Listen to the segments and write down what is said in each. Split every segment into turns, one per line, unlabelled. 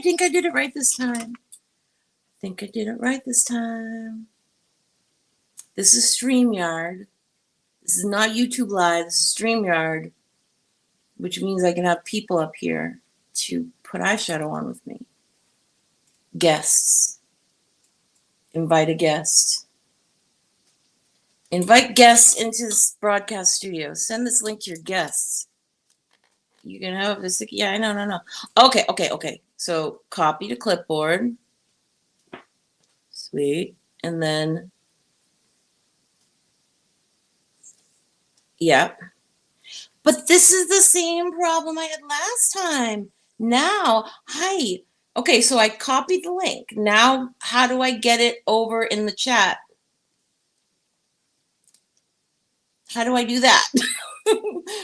think I did it right this time. This is StreamYard. This is not YouTube Live. This is StreamYard, which means I can have people up here to put eyeshadow on with me. Guests. Invite a guest. Invite guests into this broadcast studio. Send this link to your guests. You can have this. Yeah, no. Okay. So copy to clipboard. Sweet. And then, yep. But this is the same problem I had last time. Now, hi. Okay, so I copied the link. Now, how do I get it over in the chat? How do I do that?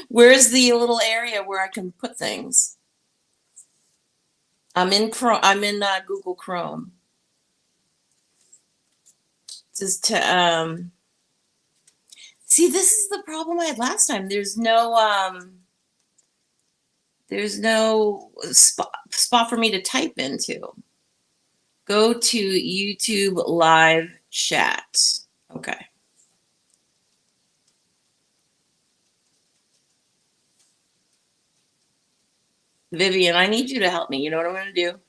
Where's the little area where I can put things? I'm in Chrome. I'm in Google Chrome. Just to see, this is the problem I had last time. There's no spot for me to type into. Go to YouTube live chat. Okay. Vivian, I need you to help me. You know what I'm going to do?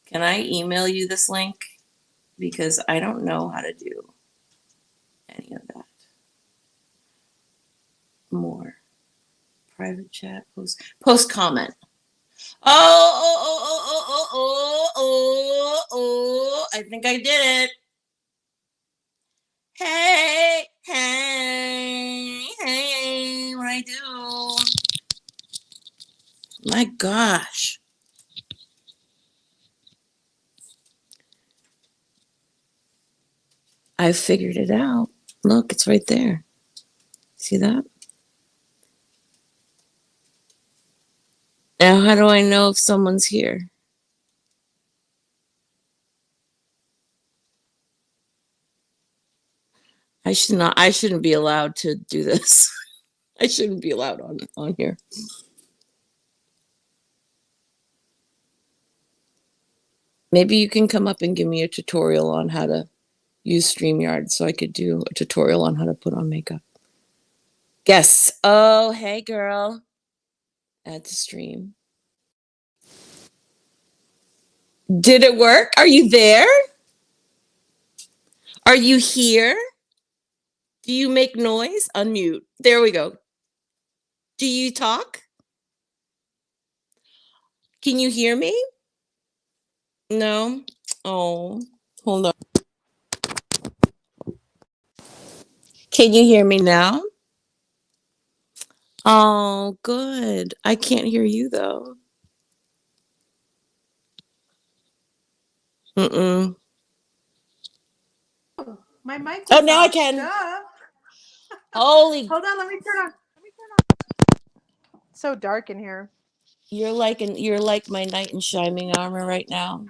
Can I email you this link? Because I don't know how to do any of that. More. Private chat, post comment. Oh, I think I did it. Hey, what I do? My gosh. I figured it out. Look, it's right there. See that? Now, how do I know if someone's here? I shouldn't be allowed to do this. I shouldn't be allowed on here. Maybe you can come up and give me a tutorial on how to use StreamYard so I could do a tutorial on how to put on makeup. Guests. Oh, hey, girl. Add to stream. Did it work? Are you there? Are you here? Do you make noise? Unmute. There we go. Do you talk? Can you hear me? No? Oh, hold on. Can you hear me now? Oh, good. I can't hear you, though. Mm-mm.
My mic.
Oh, now I can. Holy.
Hold on, let me turn on. It's so dark in here.
You're like my knight in shining armor right now.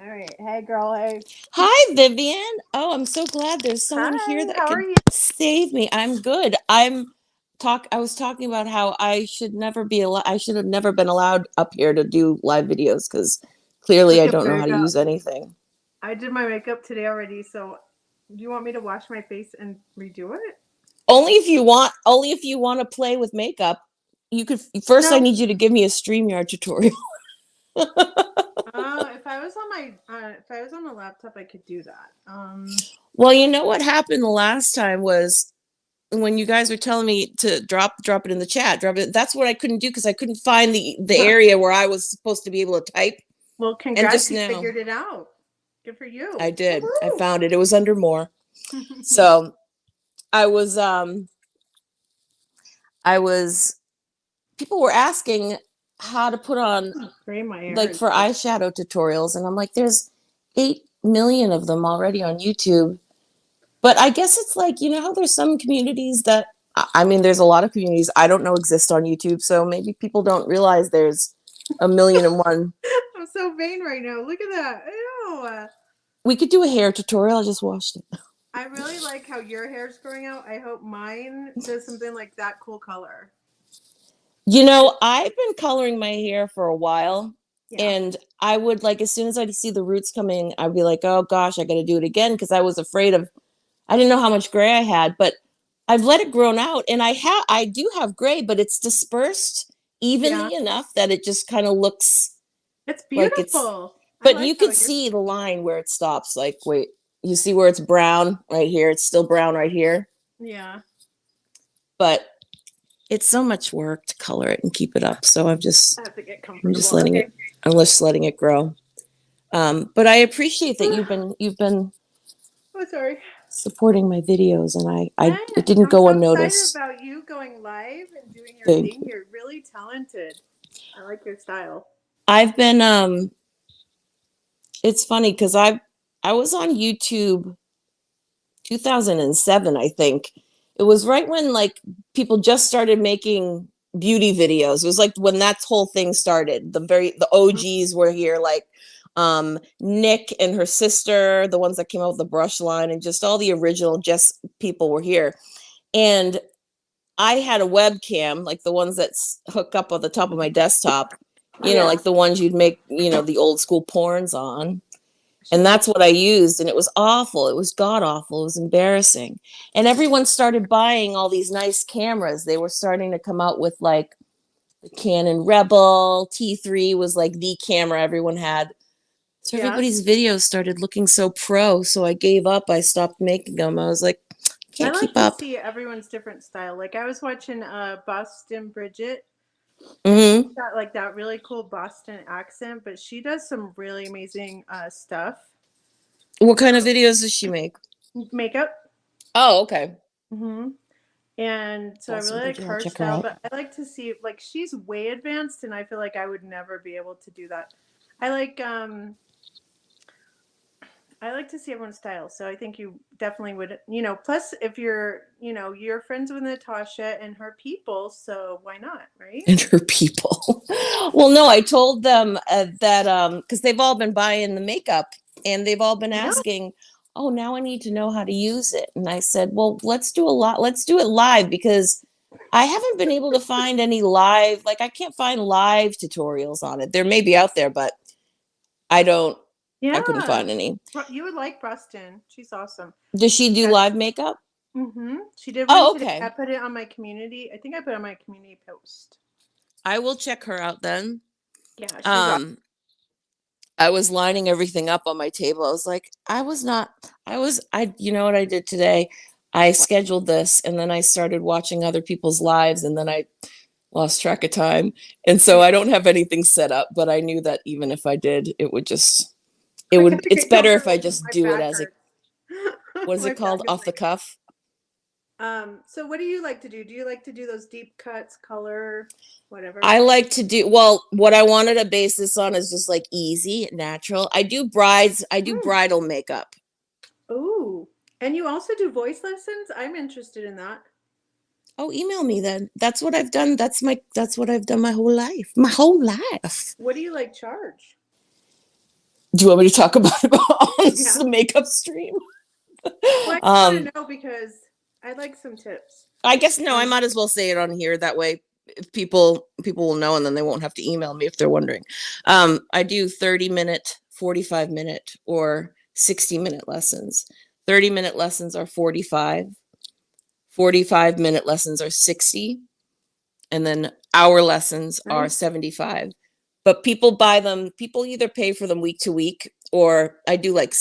All right. Hey, girl. Hey.
Hi, Vivian. Oh, I'm so glad there's someone here that can save me. I'm good. I was talking about how I should never be allowed. I should have never been allowed up here to do live videos because clearly I don't know how to use anything.
I did my makeup today already, so do you want me to wash my face and redo it?
Only if you want. Only if you want to play with makeup. You could first. No. I need you to give me a StreamYard tutorial.
If I was on the laptop, I could do that.
Well, you know what happened the last time was when you guys were telling me to drop it in the chat. Drop it. That's what I couldn't do because I couldn't find the area where I was supposed to be able to type.
Well, congrats, you figured it out. Good for you.
I did. Woo-hoo! I found it. It was under more. So I was people were asking how to put on like for eyeshadow tutorials, and I'm like, there's 8 million of them already on YouTube. But I guess it's like, you know how there's some communities that, I mean, there's a lot of communities I don't know exist on YouTube, so maybe people don't realize there's 1,000,001.
I'm so vain right now. Look at that. Ew.
We could do a hair tutorial. I just washed it.
I really like how your hair's growing out. I hope mine does something like that cool color.
You know, I've been coloring my hair for a while,
Yeah.
and I would like as soon as I see the roots coming, I'd be like, "Oh gosh, I got to do it again," because I was afraid of. I didn't know how much gray I had, but I've let it grow out, and I do have gray, but it's dispersed
Yeah.
evenly enough that it just kind of looks
It's
like it's.
beautiful. I
But
like
you
how
could
you're.
see the line where it stops. Like, wait, you see where it's brown right here? It's still brown right here,
Yeah.
but it's so much work to color it and keep it up. So
I have to get
I'm just
comfortable.
letting
Okay.
it. I'm just letting it grow. But I appreciate that you've been
Oh, sorry.
supporting my videos, and I
Yeah,
it didn't
I'm
go
so excited
unnoticed.
about you going live and doing your
Thank
thing.
you.
You're really talented. I like your style.
I've been it's funny because I was on YouTube 2007, I think. It was right when like people just started making beauty videos. It was like when that whole thing started. The
Mhm.
OGs were here, like Nick and her sister, the ones that came out with the brush line, and just all the original just people were here. And I had a webcam, like the ones that hook up on the top of my desktop,
Yeah.
like the ones you'd make, the old school porns on. And
She's
that's what I used. And it was awful. It was god awful. It was embarrassing. And everyone started buying all these nice cameras. They were starting to come out with like the Canon Rebel. T3 was like the camera everyone had. So
yeah.
everybody's videos started looking so pro. So I gave up. I stopped making them. I was like,
I
can't
like
keep
to
up.
see everyone's different style. Like I was watching Boston Bridget and she's
Hmm.
got like that really cool Boston accent, but she does some really amazing stuff.
What kind of
So
videos does she make?
makeup.
Oh, okay.
Hmm. And so I
Awesome.
really like
Bridget, I'll
her
check her
style,
out.
but I like to see like she's way advanced and I feel like I would never be able to do that. I like um I like to see everyone's style. So I think you definitely would, plus if you're friends with Natasha and her people, so why not, right?
And her people. Well, no, I told them that because they've all been buying the makeup and they've all been
I know.
asking, oh, now I need to know how to use it. And I said, well, let's do a lot. Let's do it live because I haven't been able to find any live, like I can't find live tutorials on it. There may be out there, but I don't, I couldn't
Yeah.
find any.
You would like Preston. She's awesome.
Does she do
Yeah.
live makeup?
She did one
Oh,
today. I
okay.
put it on my community. I think I put it on my community post.
I will check her out then.
Yeah, she's awesome.
Um, I was lining everything up on my table. I was like, you know what I did today? I scheduled this and then I started watching other people's lives and then I lost track of time. And so I don't have anything set up, but I knew that even if I did,
I gotta
it's
get
better if I
comfortable because
just
my
do it
back
as a,
hurts.
what is
My
it called?
back is
Off the
like.
cuff?
So what do you like to do? Do you like to do those deep cuts, color, whatever?
I like to do, well, what I wanted to base this on is just like easy, natural. I do
Hmm.
bridal makeup.
Ooh. And you also do voice lessons? I'm interested in that.
Oh, email me then. That's what I've done. That's what I've done my whole life. My whole life.
What do you like charge?
Do you want me to talk about it on
Yeah.
the makeup stream?
Well, I just want
Um,
to know because I'd like some tips.
I guess no, I
Um,
might as well say it on here. That way if people will know and then they won't have to email me if they're wondering. I do 30-minute, 45-minute, or 60-minute lessons. 30-minute lessons are 45. 45-minute lessons are 60. And then hour lessons are
nice.
75. But people either pay for them week to week, or I do like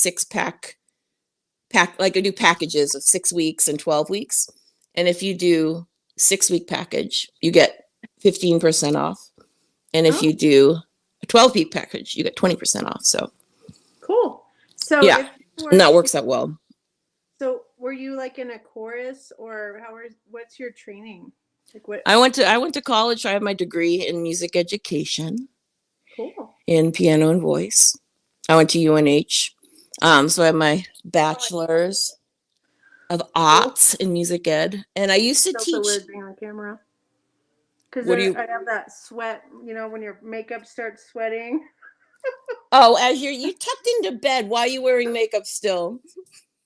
like I do packages of 6 weeks and 12 weeks. And if you do 6 week package, you get 15% off. And if
Oh,
you do a 12 week package, you get 20% off. So
cool. So
yeah,
if you
and
were
that
to,
works out well.
so were you like in a chorus or what's your training? Like what?
I went to college. I have my degree in music education
Cool.
in piano and voice. I went to UNH. So I have my bachelor's of
Cool.
arts in music ed. And I used to
Felt so
teach.
weird being on camera. Because
What do you
I have that sweat, when your makeup starts sweating.
Oh, as you tucked into bed, why are you wearing makeup still?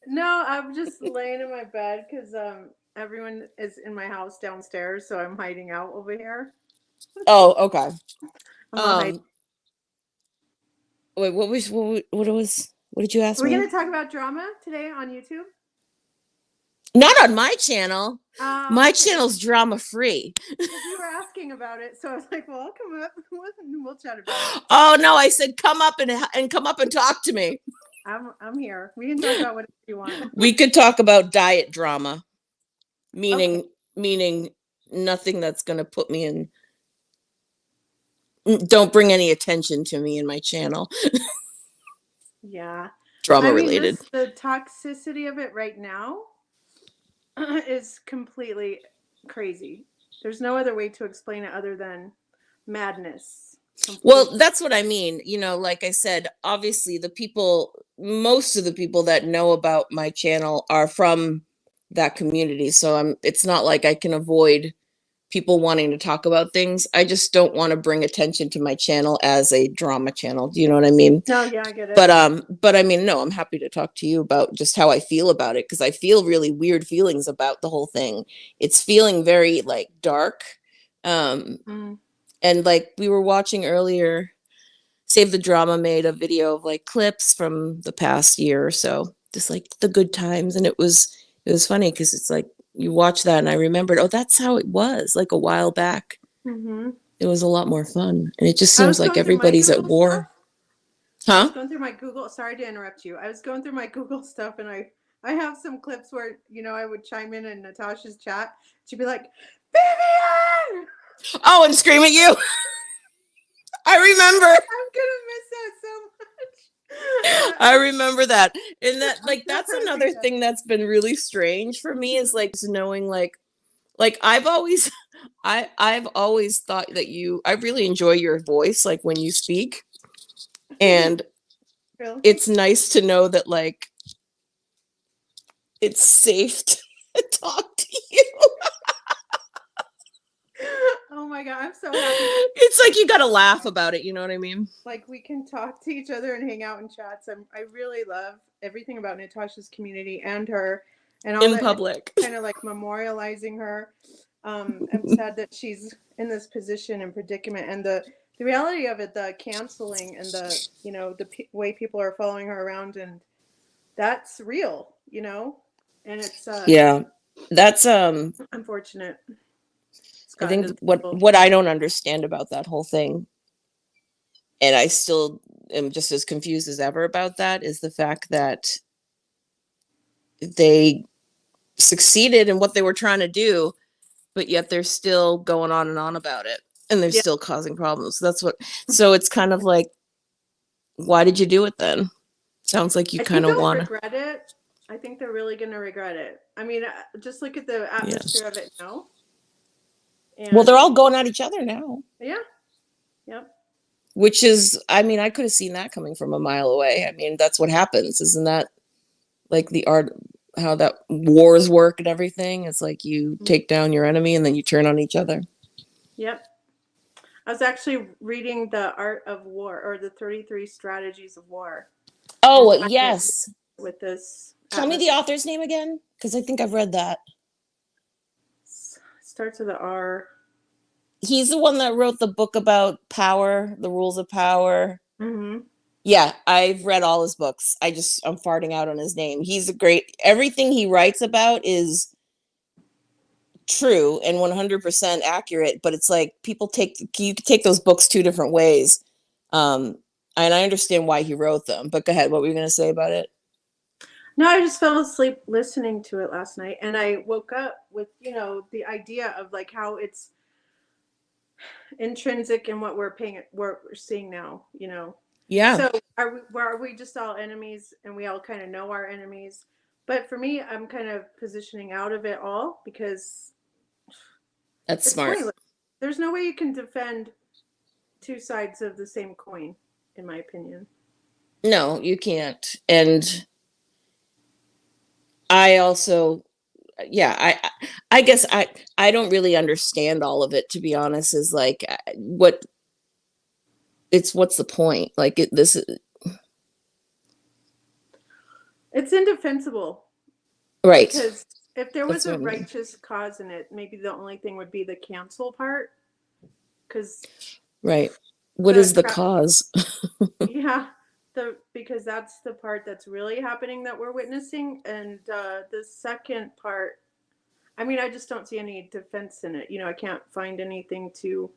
No, I'm just laying in my bed because everyone is in my house downstairs, so I'm hiding out over here.
Oh, okay.
I'm a hide.
Um, wait, what did you
Are
ask
we
me?
gonna talk about drama today on YouTube?
Not on my channel.
Oh,
My
okay.
channel's drama free.
Because you were asking about it, so I was like, well, I'll come up. We'll chat about it.
Oh no, I said come up and come up and talk to me.
I'm here. We can talk about whatever you want.
We could talk about diet drama,
Okay.
meaning nothing that's going to put me in. Don't bring any attention to me in my channel.
Yeah.
Drama
I mean,
related.
this the toxicity of it right now is completely crazy. There's no other way to explain it other than madness. Complete.
Well, that's what I mean. Like I said, obviously most of the people that know about my channel are from that community. So it's not like I can avoid people wanting to talk about things. I just don't want to bring attention to my channel as a drama channel. Do you know what I mean?
No, yeah, I get it.
But I mean, no, I'm happy to talk to you about just how I feel about it because I feel really weird feelings about the whole thing. It's feeling very like dark. Um,
Mm.
and like we were watching earlier, Save the Drama made a video of like clips from the past year or so, just like the good times. And it was funny because it's like you watch that and I remembered, oh, that's how it was like a while back.
Mm-hmm.
It was a lot more fun. And it just
I
seems
was
like
going through my
everybody's at
Google stuff.
war.
I was
Huh?
going through my Google. Sorry to interrupt you. I was going through my Google stuff, and I have some clips where I would chime in Natasha's chat. She'd be like, "Vivian,
Oh, and scream at you. I remember.
I'm gonna miss that so much."
I remember that. And that
I'm
like
so
that's
proud of
another
you.
thing that's been really strange for me is like knowing like I've always I've always thought that I really enjoy your voice like when you speak. And
Really?
it's nice to know that like it's safe to talk to you.
Oh my god, I'm so happy.
It's like you got to laugh about it, you know what I mean?
Like we can talk to each other and hang out in chats. I really love everything about Natasha's community and her, and all
In
that.
public.
Kind of like memorializing her. I'm sad that she's in this position and predicament, and the reality of it, the canceling and the way people are following her around, and that's real, and it's
Yeah. That's
unfortunate. It's
I
gotten to
think
this
what
level.
what I don't understand about that whole thing, and I still am just as confused as ever about that, is the fact that they succeeded in what they were trying to do, but yet they're still going on and on about it, and they're
Yeah,
still causing problems. So it's kind of like, why did you do it then? Sounds like you
I think
kind of
they'll
want to.
regret it. I think they're really going to regret it. I mean, just look at the
Yeah.
atmosphere of it now.
Well,
And
they're all going at each other now,
yeah, yep.
which is, I mean, I could have seen that coming from a mile away. I mean, that's what happens. Isn't that like the art, how that wars work and everything? It's like you take down your enemy and then you turn on each other.
Yep. I was actually reading The Art of War or the 33 Strategies of War and
Oh,
tying it
yes.
with this
Tell me
atmosphere.
the author's name again, because I think I've read that.
Starts with an R.
He's the one that wrote the book about power, the rules of power.
Mm-hmm.
Yeah, I've read all his books. I'm farting out on his name. Everything he writes about is true and 100% accurate, but it's like you can take those books two different ways. Um, and I understand why he wrote them, but go ahead. What were you going to say about it?
No, I just fell asleep listening to it last night, and I woke up with the idea of like how it's intrinsic in what we're seeing now.
Yeah,
So are we just all enemies, and we all kind of know our enemies? But for me, I'm kind of positioning out of it all because
that's
it's
smart.
pointless. There's no way you can defend two sides of the same coin, in my opinion.
No, you can't. And I also, yeah, I guess I don't really understand all of it, to be honest. Is like what's the point? Like this.
It's indefensible.
Right.
Because if there was
That's
a
what I mean.
righteous cause in it, maybe the only thing would be the cancel part. Because
Right. What
the
is the cause?
yeah, because that's the part that's really happening that we're witnessing, and the second part, I mean, I just don't see any defense in it. I can't find anything to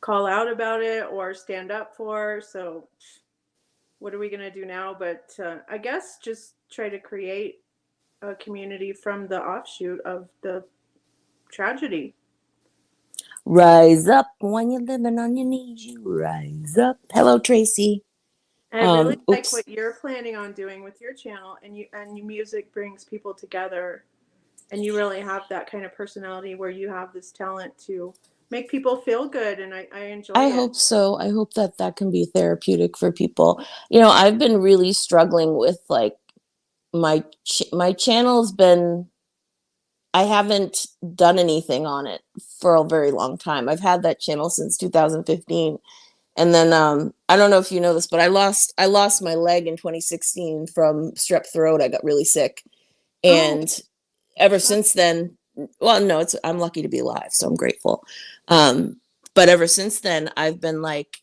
call out about it or stand up for. So what are we gonna do now? But I guess just try to create a community from the offshoot of the tragedy.
Rise up when you're living on your knees. You rise up. Hello, Tracy.
I really like
Oops.
what you're planning on doing with your channel, and your music brings people together, and you really have that kind of personality where you have this talent to make people feel good, and I enjoy
I
it.
hope so. I hope that that can be therapeutic for people. I've been really struggling with like my channel's been I haven't done anything on it for a very long time. I've had that channel since 2015. And then I don't know if you know this, but I lost my leg in 2016 from strep throat. I got really sick.
Oh,
And ever since then, well, no, I'm lucky to be alive, so I'm grateful. But ever since then, I've been like,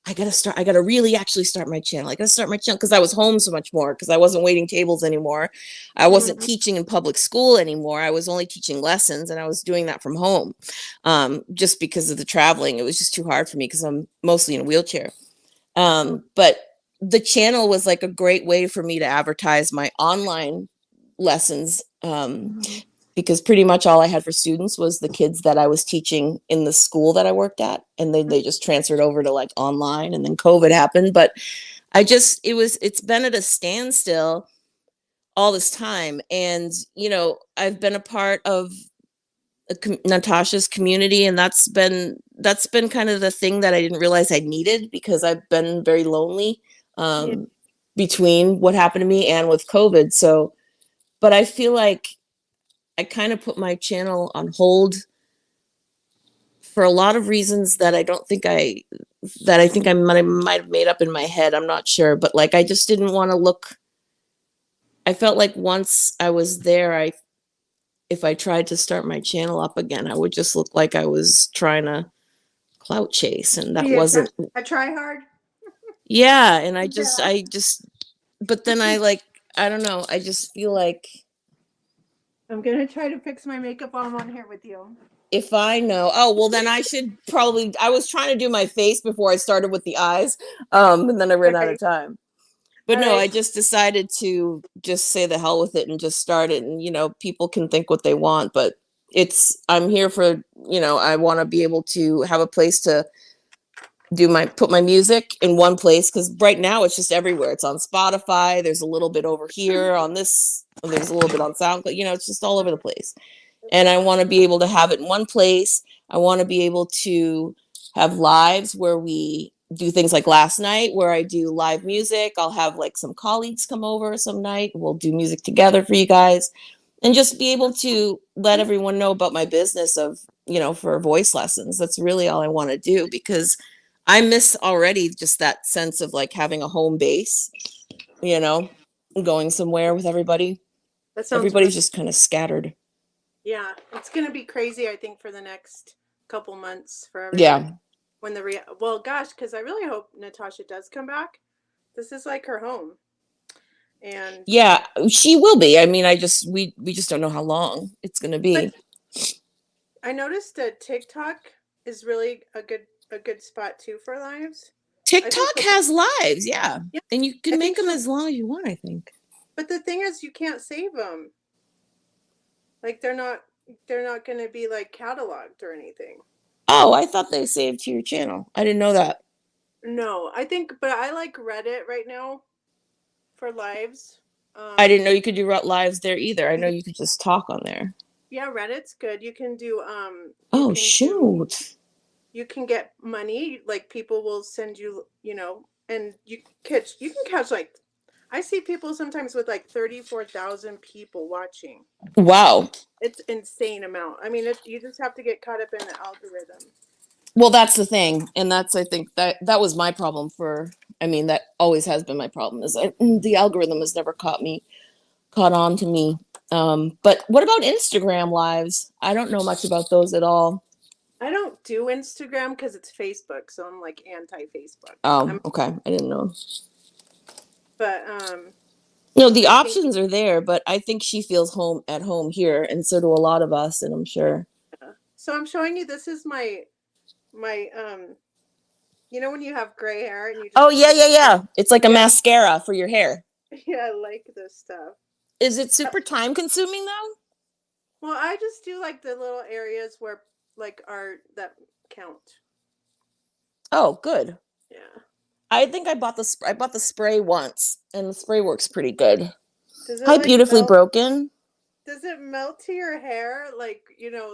I gotta really actually start my channel. I gotta start my channel because I was home so much more because I wasn't waiting tables anymore. I wasn't
mm-hmm.
teaching in public school anymore. I was only teaching lessons and I was doing that from home. Just because of the traveling. It was just too hard for me because I'm mostly in a wheelchair. But the channel was like a great way for me to advertise my online lessons.
Mm-hmm.
Because pretty much all I had for students was the kids that I was teaching in the school that I worked at. And they just transferred over to like online, and then COVID happened. But it's been at a standstill all this time. And, I've been a part of Natasha's community, and that's been kind of the thing that I didn't realize I needed because I've been very lonely
Yeah,
between what happened to me and with COVID. So, but I feel like I kind of put my channel on hold for a lot of reasons that I think I might have made up in my head. I'm not sure, but like I just didn't want to look. I felt like once I was there, if I tried to start my channel up again, I would just look like I was trying to clout chase, and that
be a,
wasn't.
a try hard.
Yeah, and
Yeah,
but then I don't know. I just feel like
I'm gonna try to fix my makeup while I'm on here with you.
if I know, oh, well, then I should probably, I was trying to do my face before I started with the eyes. And then I ran out of
Okay,
time. But
all
no,
right.
I just decided to just say the hell with it and just start it. And, people can think what they want, but I'm here for, I want to be able to have a place to put my music in one place. Cause right now it's just everywhere. It's on Spotify. There's a little bit over here on this, there's a little bit on SoundCloud, it's just all over the place. And I want to be able to have it in one place. I want to be able to have lives where we do things like last night where I do live music. I'll have like some colleagues come over some night. We'll do music together for you guys and just be able to let everyone know about my business of, for voice lessons. That's really all I want to do because I miss already just that sense of like having a home base, you know, going somewhere with everybody.
That sounds really.
Everybody's just kind of scattered.
Yeah, it's gonna be crazy. I think for the next couple months for everybody.
Yeah.
When well, gosh, because I really hope Natasha does come back. This is like her home, and
Yeah, she will be. I mean, we just don't know how long it's going to
but
be.
I noticed that TikTok is really a good spot too for lives. I think
TikTok
with
has lives, yeah.
yeah,
And you
I
can make
think
them
so.
as long as you want, I think.
But the thing is, you can't save them. Like they're not going to be like cataloged or anything.
Oh, I thought they saved to your channel. I didn't know that.
No, I think, but I like Reddit right now for lives.
I
Um,
didn't know you could do lives there either. I know you could just talk on there.
yeah, Reddit's good. You
Oh,
can do
shoot.
you can get money. Like people will send you, and you can catch like I see people sometimes with like 34,000 people watching.
Wow.
It's insane amount. I mean, you just have to get caught up in the algorithm.
Well, that's the thing. And I think that was my problem for I mean, that always has been my problem is the algorithm has never caught on to me. But what about Instagram lives? I don't know much about those at all.
I don't do Instagram because it's Facebook, so I'm like anti-Facebook.
Oh, okay. I didn't know.
But
no, the options are there, but I think she feels at home here, and so do a lot of us, and I'm sure.
Yeah. So I'm showing you. This is my you know when you have gray hair and you just
oh yeah. It's like a mascara for your hair.
Yeah, I like this stuff.
Is it super time consuming though?
Well, I just do like the little areas where like are that count.
Oh, good.
Yeah.
I think I bought the spray once, and the spray works pretty good.
Does it
Hi,
like
beautifully broken.
Does it melt to your hair, like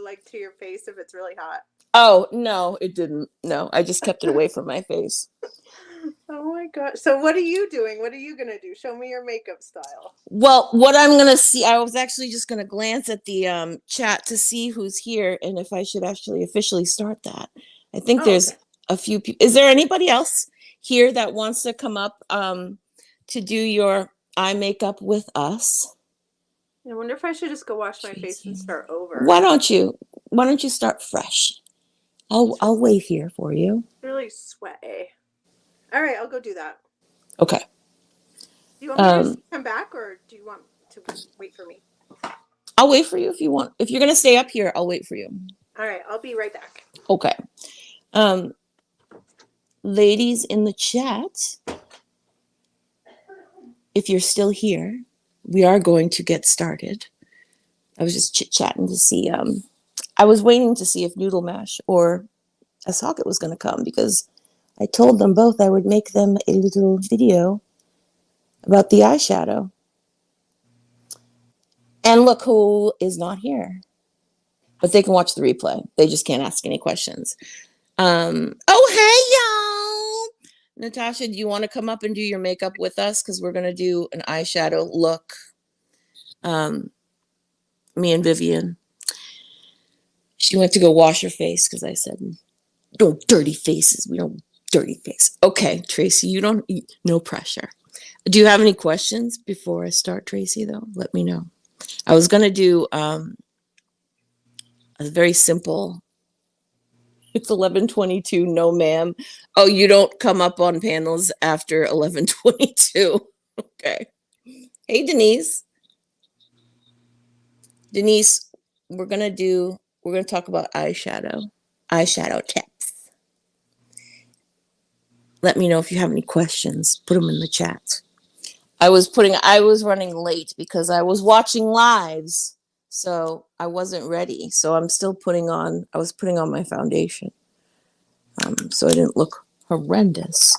like to your face if it's really hot?
Oh no, it didn't. No, I just kept it away from my face.
Oh my gosh! So what are you doing? What are you gonna do? Show me your makeup style.
Well, what I'm gonna see, I was actually just gonna glance at the chat to see who's here and if I should actually officially start that. I think there's a few people. Is there anybody else here that wants to come up to do your eye makeup with us?
I wonder if I should just go wash my face and start over.
Why don't you start fresh? I'll wait here for you.
Really sweaty. All right, I'll go do that.
Okay.
Do you want me to come back, or do you want to wait for me?
I'll wait for you if you want. If you're gonna stay up here, I'll wait for you.
All right, I'll be right back.
Okay. Ladies in the chat, if you're still here, we are going to get started. I was just chit-chatting to see, I was waiting to see if Noodle Mash or a socket was going to come because I told them both I would make them a little video about the eyeshadow. And look who is not here. But they can watch the replay. They just can't ask any questions. Oh, hey, y'all. Natasha, do you want to come up and do your makeup with us? Because we're going to do an eyeshadow look. Me and Vivian. She went to go wash her face because I said, no dirty faces. We don't dirty face. Okay, Tracy, you don't, no pressure. Do you have any questions before I start, Tracy, though? Let me know. I was going to do a very simple, it's 11:22, no ma'am. Oh, you don't come up on panels after 11:22. Okay. Hey, Denise. Denise, we're going to talk about eyeshadow tips. Let me know if you have any questions. Put them in the chat. I was running late because I was watching lives, so I wasn't ready. So I'm still putting on my foundation. So I didn't look horrendous.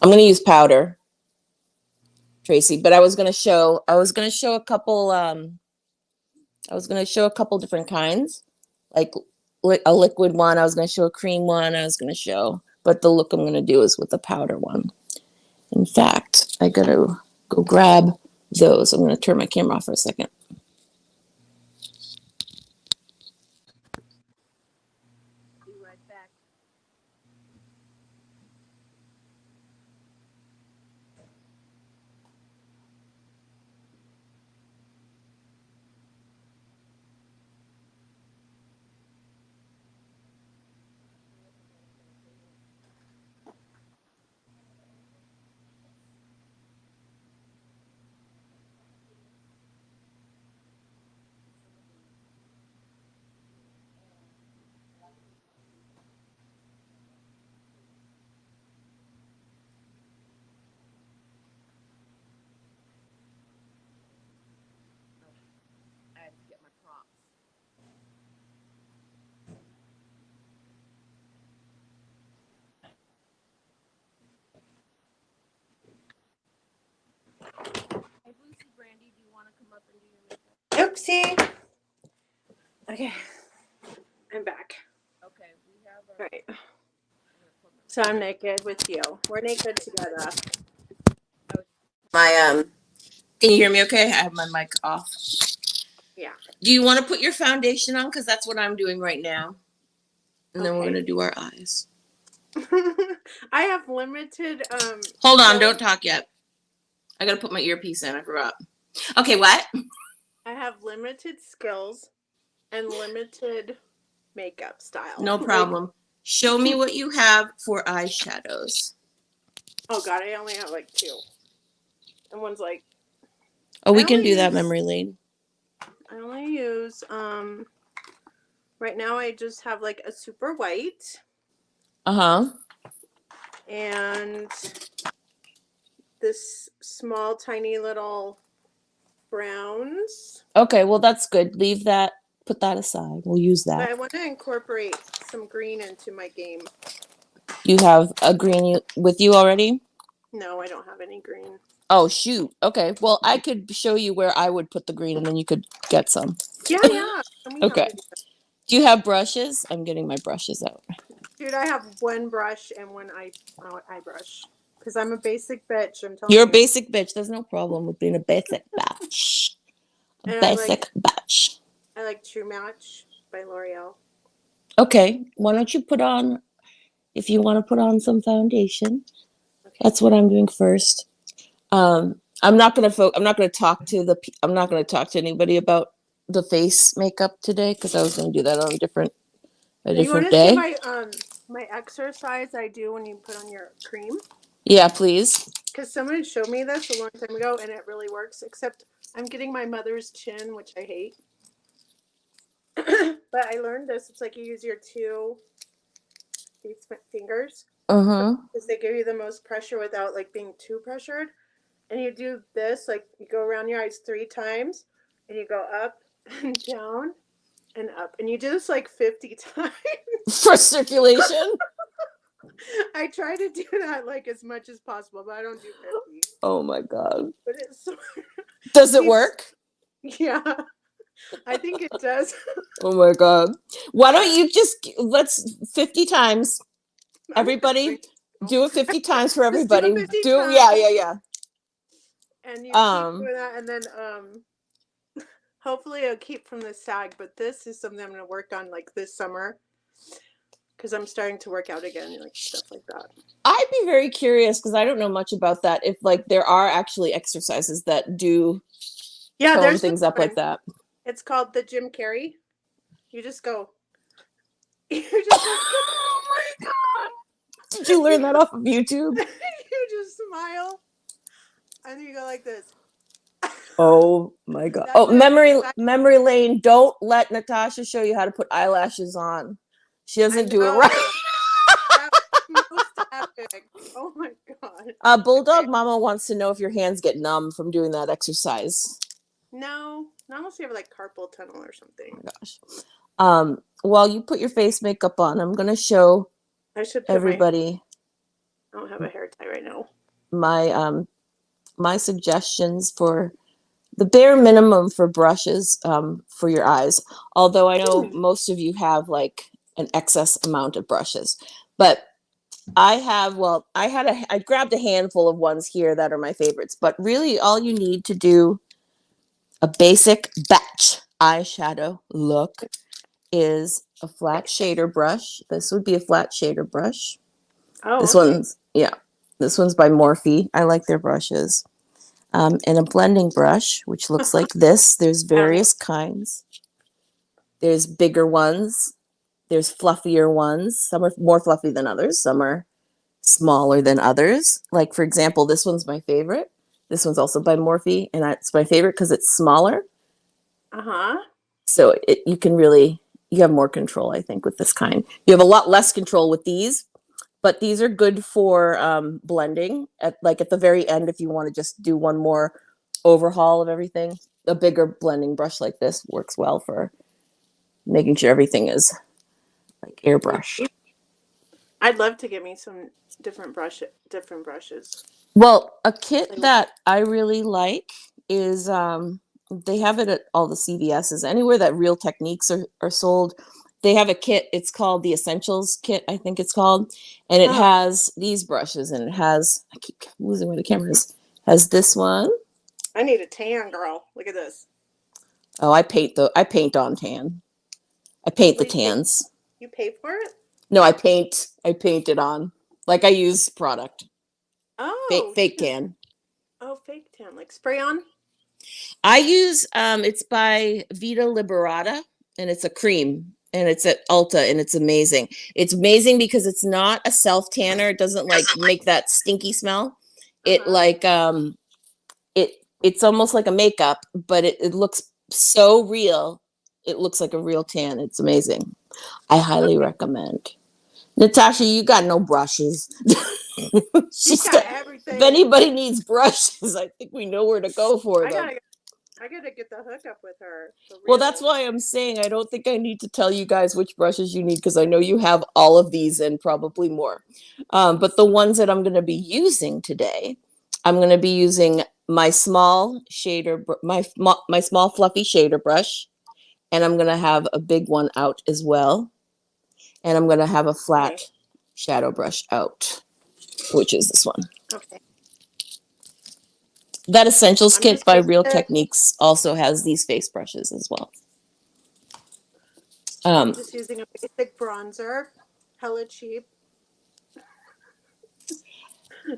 I'm going to use powder, Tracy, but I was going to show a couple different kinds, like a liquid one. I was going to show a cream one. But the look I'm going to do is with the powder one. In fact, I got to go grab those. I'm going to turn my camera off for a second. Be right back. I had to get my props. Hey, Lucy, Brandy, do you want to come up and do your makeup?
Oopsie. Okay, I'm back.
Okay, we have
All right. So I'm naked with you. We're naked together.
My can you hear me okay? I have my mic off.
Yeah.
Do you want to put your foundation on? Because that's what I'm doing right now. And then we're going to do our eyes.
I have limited
Hold on, don't talk yet. I got to put my earpiece in. I forgot. Okay, what?
I have limited skills and limited makeup style.
No problem. Show me what you have for eyeshadows.
Oh God, I only have like 2. And one's like.
Oh, we can do that, memory lane.
I only use right now I just have like a super white. And this small tiny little browns.
Okay, well that's good. Leave that. Put that aside. We'll use that.
But I want to incorporate some green into my game.
You have a green with you already?
No, I don't have any green.
Oh, shoot. Okay. Well, I could show you where I would put the green and then you could get some.
Yeah.
Okay. Do you have brushes? I'm getting my brushes out.
Dude, I have one brush and one eye brush. Because I'm a basic bitch. I'm telling you.
You're a basic bitch. There's no problem with being a basic bitch. Basic bitch.
I like True Match by L'Oreal.
Okay. Why don't you put on, if you want to put on some foundation. Okay. That's what I'm doing first. I'm not gonna talk to anybody about the face makeup today because I was gonna do that on a different day. You want to see
my exercise I do when you put on your cream?
Yeah, please.
Because someone showed me this a long time ago and it really works. Except I'm getting my mother's chin, which I hate. But I learned this. It's like you use your 2 fingers. Because they give you the most pressure without like being too pressured. And you do this, like you go around your eyes 3 times, and you go up and down and up. And you do this like 50 times.
For circulation?
I try to do that like as much as possible, but I don't do 50.
Oh my God.
But it's so...
Does it work?
Yeah. I think it does.
Oh my God. Why don't you let's 50 times. Everybody do it 50 times for everybody. Yeah.
And you keep doing that, and then hopefully it'll keep from the sag. But this is something I'm going to work on like this summer because I'm starting to work out again, like stuff like that.
I'd be very curious because I don't know much about that. If like there are actually exercises that do tone things up like that.
It's called the Jim Carrey. You just go. Oh my God!
Did you learn that off of YouTube?
You just smile. And then you go like this.
Oh my God. Memory lane. Don't let Natasha show you how to put eyelashes on. She doesn't do it right.
That's most epic. Oh my God.
Bulldog Mama wants to know if your hands get numb from doing that exercise.
No, not unless you have like carpal tunnel or something.
Oh my gosh. While you put your face makeup on, I'm gonna show everybody.
I don't have a hair tie right now.
My suggestions for the bare minimum for brushes for your eyes. Although I know most of you have like an excess amount of brushes, but I grabbed a handful of ones here that are my favorites, but really all you need to do a basic batch eyeshadow look is a flat shader brush. This would be a flat shader brush. Oh, this one's by Morphe. I like their brushes. And a blending brush, which looks like this. There's various kinds. There's bigger ones. There's fluffier ones. Some are more fluffy than others. Some are smaller than others. Like, for example, this one's my favorite. This one's also by Morphe, and it's my favorite because it's smaller. So you have more control, I think, with this kind. You have a lot less control with these, but these are good for blending. At the very end, if you want to just do one more overhaul of everything, a bigger blending brush like this works well for making sure everything is like airbrushed.
I'd love to get me some different brushes.
Well, a kit that I really like is they have it at all the CVS's. Anywhere that Real Techniques are sold, they have a kit. It's called the Essentials Kit, I think it's called. And it has these brushes, and it has, I keep losing where the camera is, has this one.
I need a tan, girl. Look at this.
Oh, I paint on tan. I paint the tans.
You pay for it?
No, I paint it on. Like I use product.
Oh.
Fake tan.
Oh, fake tan, like spray on?
I use it's by Vita Liberata and it's a cream and it's at Ulta and it's amazing. It's amazing because it's not a self tanner. It doesn't like make that stinky smell. It like it's almost like a makeup, but it looks so real. It looks like a real tan. It's amazing. I highly recommend. Natasha, you got no brushes.
She's got everything.
If anybody needs brushes, I think we know where to go for them.
I gotta get the hookup with her.
Well, that's why I'm saying I don't think I need to tell you guys which brushes you need because I know you have all of these and probably more. But the ones that I'm going to be using today, I'm going to be using my small shader, my small fluffy shader brush, and I'm going to have a big one out as well. And I'm going to have a flat shadow brush out, which is this one.
Okay.
That Essentials kit by Real Techniques also has these face brushes as well.
I'm just using a basic bronzer, hella cheap.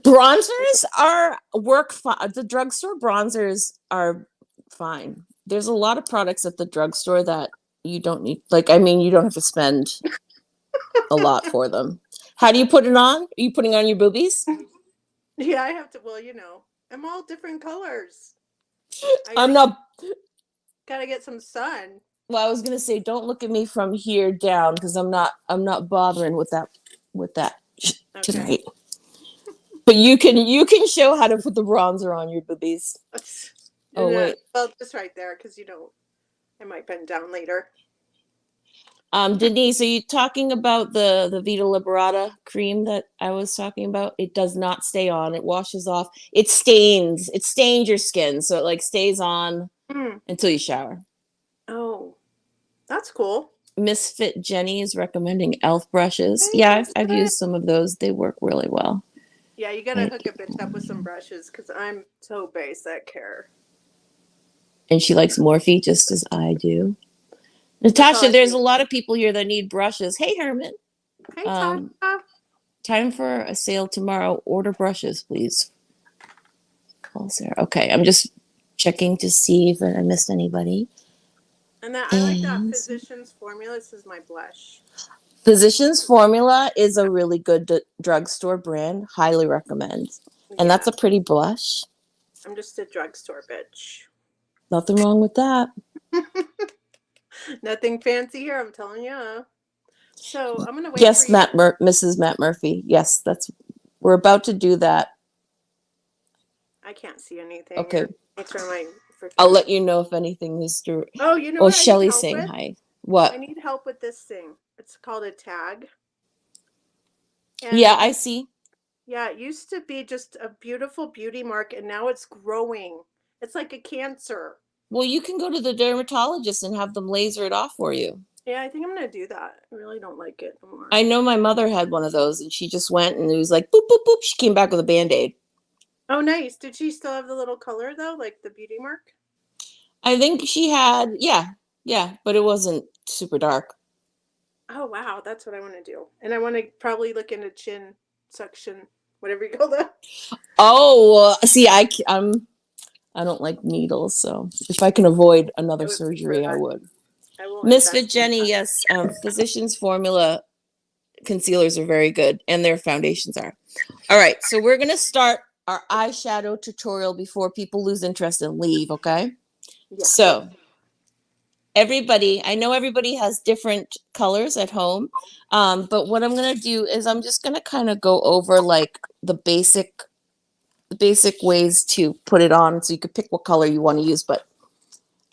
Bronzers work fine. The drugstore bronzers are fine. There's a lot of products at the drugstore that you don't need. Like, I mean, you don't have to spend a lot for them. How do you put it on? Are you putting on your boobies?
Yeah, I have to. Well, you know, I'm all different colors.
I'm not.
Gotta get some sun.
Well, I was gonna say, don't look at me from here down because I'm not bothering with that tonight. But you can show how to put the bronzer on your boobies. Oh wait.
Well, just right there because you know, I might bend down later.
Denise, are you talking about the Vita Liberata cream that I was talking about? It does not stay on. It washes off. It stains your skin, so it like stays on until you shower.
Oh, that's cool.
Misfit Jenny is recommending e.l.f. brushes. Yeah, I've used some of those. They work really well.
Yeah, you gotta hook a bitch up with some brushes because I'm so basic here.
And she likes Morphe just as I do. Natasha, there's a lot of people here that need brushes. Hey, Herman.
Hey, Tasha.
Time for a sale tomorrow. Order brushes, please. Call Sarah. Okay, I'm just checking to see if I missed anybody.
And I like that Physicians Formula. This is my blush.
Physicians Formula is a really good drugstore brand. Highly recommend. Yeah. And that's a pretty blush.
I'm just a drugstore bitch.
Nothing wrong with that.
Nothing fancy here, I'm telling you. So I'm gonna wait.
Yes, Mrs. Matt Murphy. Yes, we're about to do that.
I can't see anything.
Okay.
Thanks for my.
I'll let you know if anything is through.
Oh, you know what?
Shelly's saying hi. What?
I need help with this thing. It's called a tag.
And yeah, I see.
Yeah, it used to be just a beautiful beauty mark, and now it's growing. It's like a cancer.
Well, you can go to the dermatologist and have them laser it off for you.
Yeah, I think I'm going to do that. I really don't like it anymore.
I know my mother had one of those, and she just went, and it was like, boop, boop, boop. She came back with a Band-Aid.
Oh, nice. Did she still have the little color, though, like the beauty mark?
I think she had, yeah, but it wasn't super dark.
Oh, wow. That's what I want to do. And I want to probably look into chin suction, whatever you call that.
Oh, see, I don't like needles, so if I can avoid another surgery, I would. Misfit Jenny, yes. Physicians Formula concealers are very good, and their foundations are. All right, so we're going to start our eyeshadow tutorial before people lose interest and leave, okay? Yeah. So, I know everybody has different colors at home, but what I'm going to do is I'm just going to kind of go over, like, the basic ways to put it on so you could pick what color you want to use, but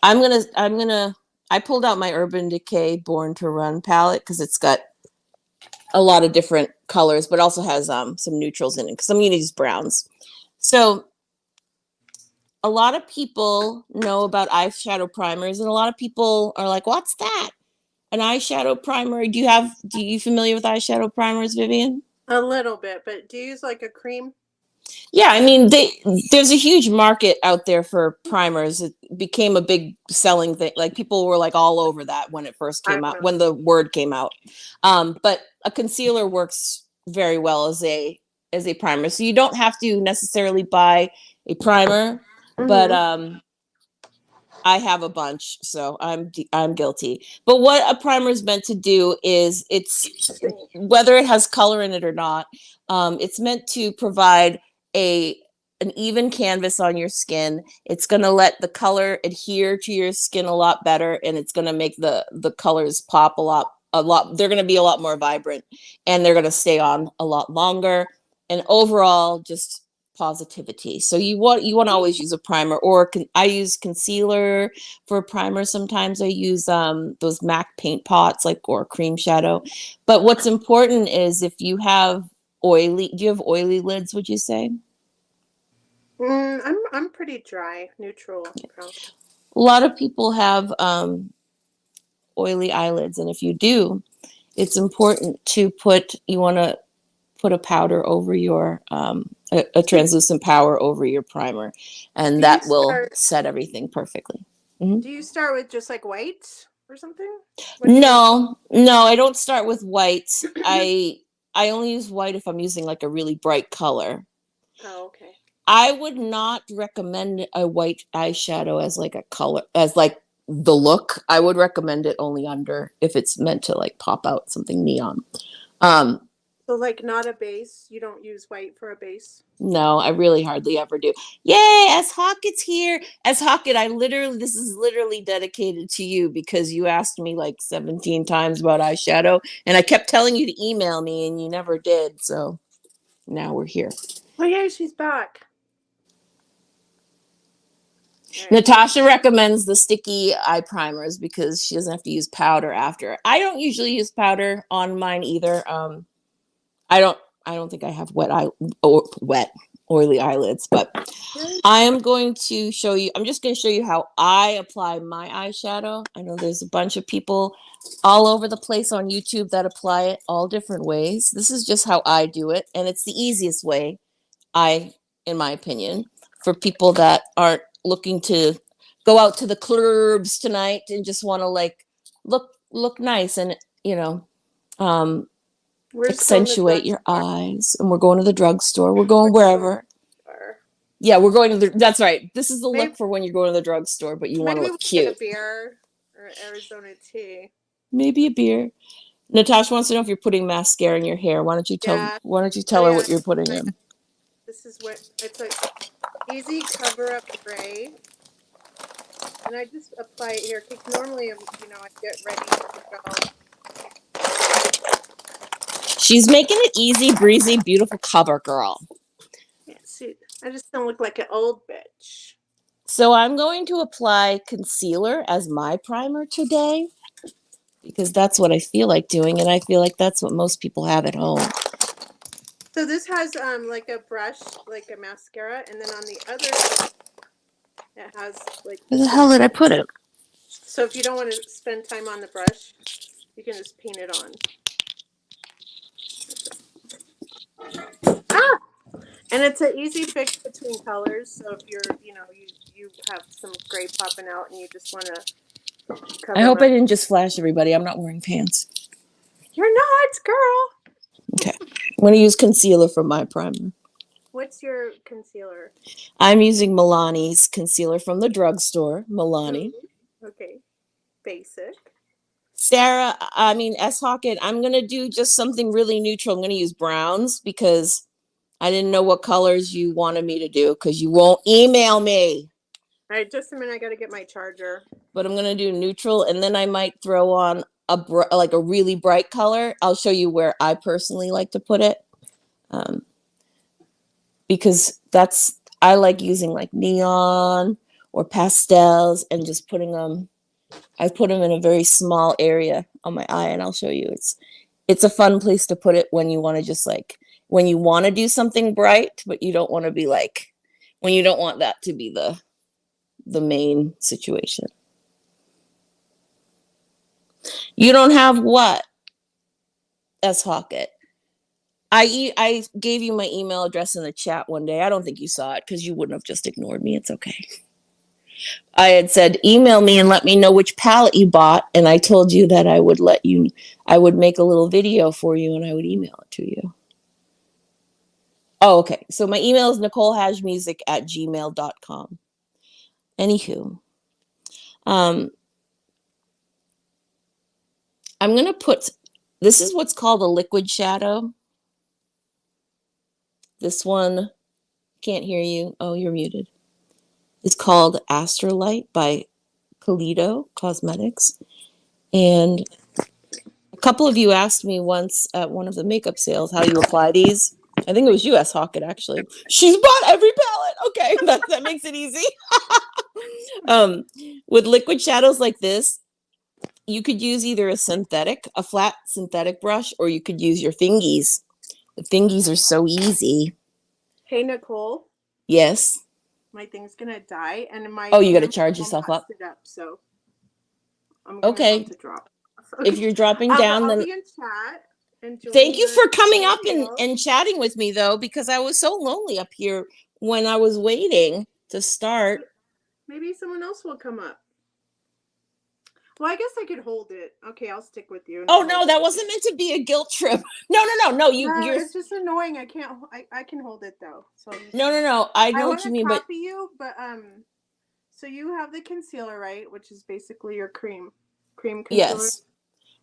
I pulled out my Urban Decay Born to Run palette because it's got a lot of different colors, but also has some neutrals in it because I'm going to use browns. So a lot of people know about eyeshadow primers, and a lot of people are like, what's that? An eyeshadow primer? Do you familiar with eyeshadow primers, Vivian?
A little bit, but do you use like a cream?
Yeah, I mean, there's a huge market out there for primers became a big selling thing. Like people were like all over that when it first came out, when the word came out. But a concealer works very well as a primer. So you don't have to necessarily buy a primer, but I have a bunch, so I'm guilty. But what a primer is meant to do is whether it has color in it or not, it's meant to provide an even canvas on your skin. It's going to let the color adhere to your skin a lot better, and it's going to make the colors pop a lot. They're going to be a lot more vibrant, and they're going to stay on a lot longer. And overall, just positivity. So you want to always use a primer, or I use concealer for a primer. Sometimes I use those MAC paint pots, or cream shadow. But what's important is if you have do you have oily lids, would you say?
I'm pretty dry, neutral.
A lot of people have oily eyelids, and if you do, it's important to you want to put a powder over your a translucent powder over your primer, and that will set everything perfectly.
Do you start with just like white or something?
No, I don't start with white. I only use white if I'm using like a really bright color.
Oh, okay.
I would not recommend a white eyeshadow as like a color, as like the look. I would recommend it only under, if it's meant to like pop out something neon.
So like not a base? You don't use white for a base?
No, I really hardly ever do. Yay, S Hockett's here. S Hockett, this is literally dedicated to you because you asked me like 17 times about eyeshadow, and I kept telling you to email me and you never did. So now we're here.
Oh yeah, she's back.
Right. Natasha recommends the sticky eye primers because she doesn't have to use powder after. I don't usually use powder on mine either. I don't think I have wet oily eyelids, but I am going to show you. I'm just going to show you how I apply my eyeshadow. I know there's a bunch of people all over the place on YouTube that apply it all different ways. This is just how I do it, and it's the easiest way, in my opinion, for people that aren't looking to go out to the clubs tonight and just want to like look nice and accentuate your eyes. And we're going to the drugstore. We're going wherever. Yeah, we're going to that's right. This is the look for when you're going to the drugstore, but you want to look cute.
Maybe a beer or Arizona tea.
Maybe a beer. Natasha wants to know if you're putting mascara in your hair. Why don't you tell her what you're putting in?
This is what it's like. Easy cover up gray. And I just apply it here because normally I get ready to go.
She's making it easy, breezy, beautiful cover girl.
Yeah, see, I just don't look like an old bitch.
So I'm going to apply concealer as my primer today because that's what I feel like doing, and I feel like that's what most people have at home.
So this has like a brush, like a mascara, and then on the other side, it has like.
Where the hell did I put it?
So if you don't want to spend time on the brush, you can just paint it on. Ah! And it's an easy fix between colors. So if you're, you have some gray popping out and you just want to cover
I hope I didn't just flash everybody. I'm not wearing pants.
You're not, girl.
Okay. I'm going to use concealer for my primer.
What's your concealer?
I'm using Milani's concealer from the drugstore. Milani.
Okay. Basic.
Sarah, S. Hockett, I'm going to do just something really neutral. I'm going to use browns because I didn't know what colors you wanted me to do because you won't email me.
All right, just a minute. I got to get my charger.
But I'm going to do neutral, and then I might throw on a really bright color. I'll show you where I personally like to put it. Because I like using like neon or pastels and just putting them. I put them in a very small area on my eye, and I'll show you. It's a fun place to put it when you want to just like when you want to do something bright, but you don't want to be like when you don't want that to be the main situation. You don't have what? S. Hockett. I gave you my email address in the chat one day. I don't think you saw it because you wouldn't have just ignored me. It's okay. I had said, email me and let me know which palette you bought. And I told you that I would make a little video for you and I would email it to you. Oh, okay. So my email is NicoleHashmusic@gmail.com. Anywho, I'm going to put, this is what's called a liquid shadow. This one, can't hear you. Oh, you're muted. It's called Astrolight by Kalido Cosmetics. And a couple of you asked me once at one of the makeup sales how you apply these. I think it was U.S. Hawkett, actually. She's bought every palette. Okay, that makes it easy. With liquid shadows like this, you could use either a flat synthetic brush, or you could use your fingies. The fingies are so easy.
Hey, Nicole.
Yes.
My thing's gonna die, and
you got to charge yourself up.
So I'm gonna have to drop.
If you're dropping down,
I'll
then
be in chat.
Thank you for coming up and chatting with me, though, because I was so lonely up here when I was waiting to start.
Maybe someone else will come up. Well, I guess I could hold it. Okay, I'll stick with you.
Oh no, that wasn't meant to be a guilt trip. No. You're.
It's just annoying. I can't. I can hold it though. So
No. I know what you mean, but
so you have the concealer, right? Which is basically your cream concealer.
Yes.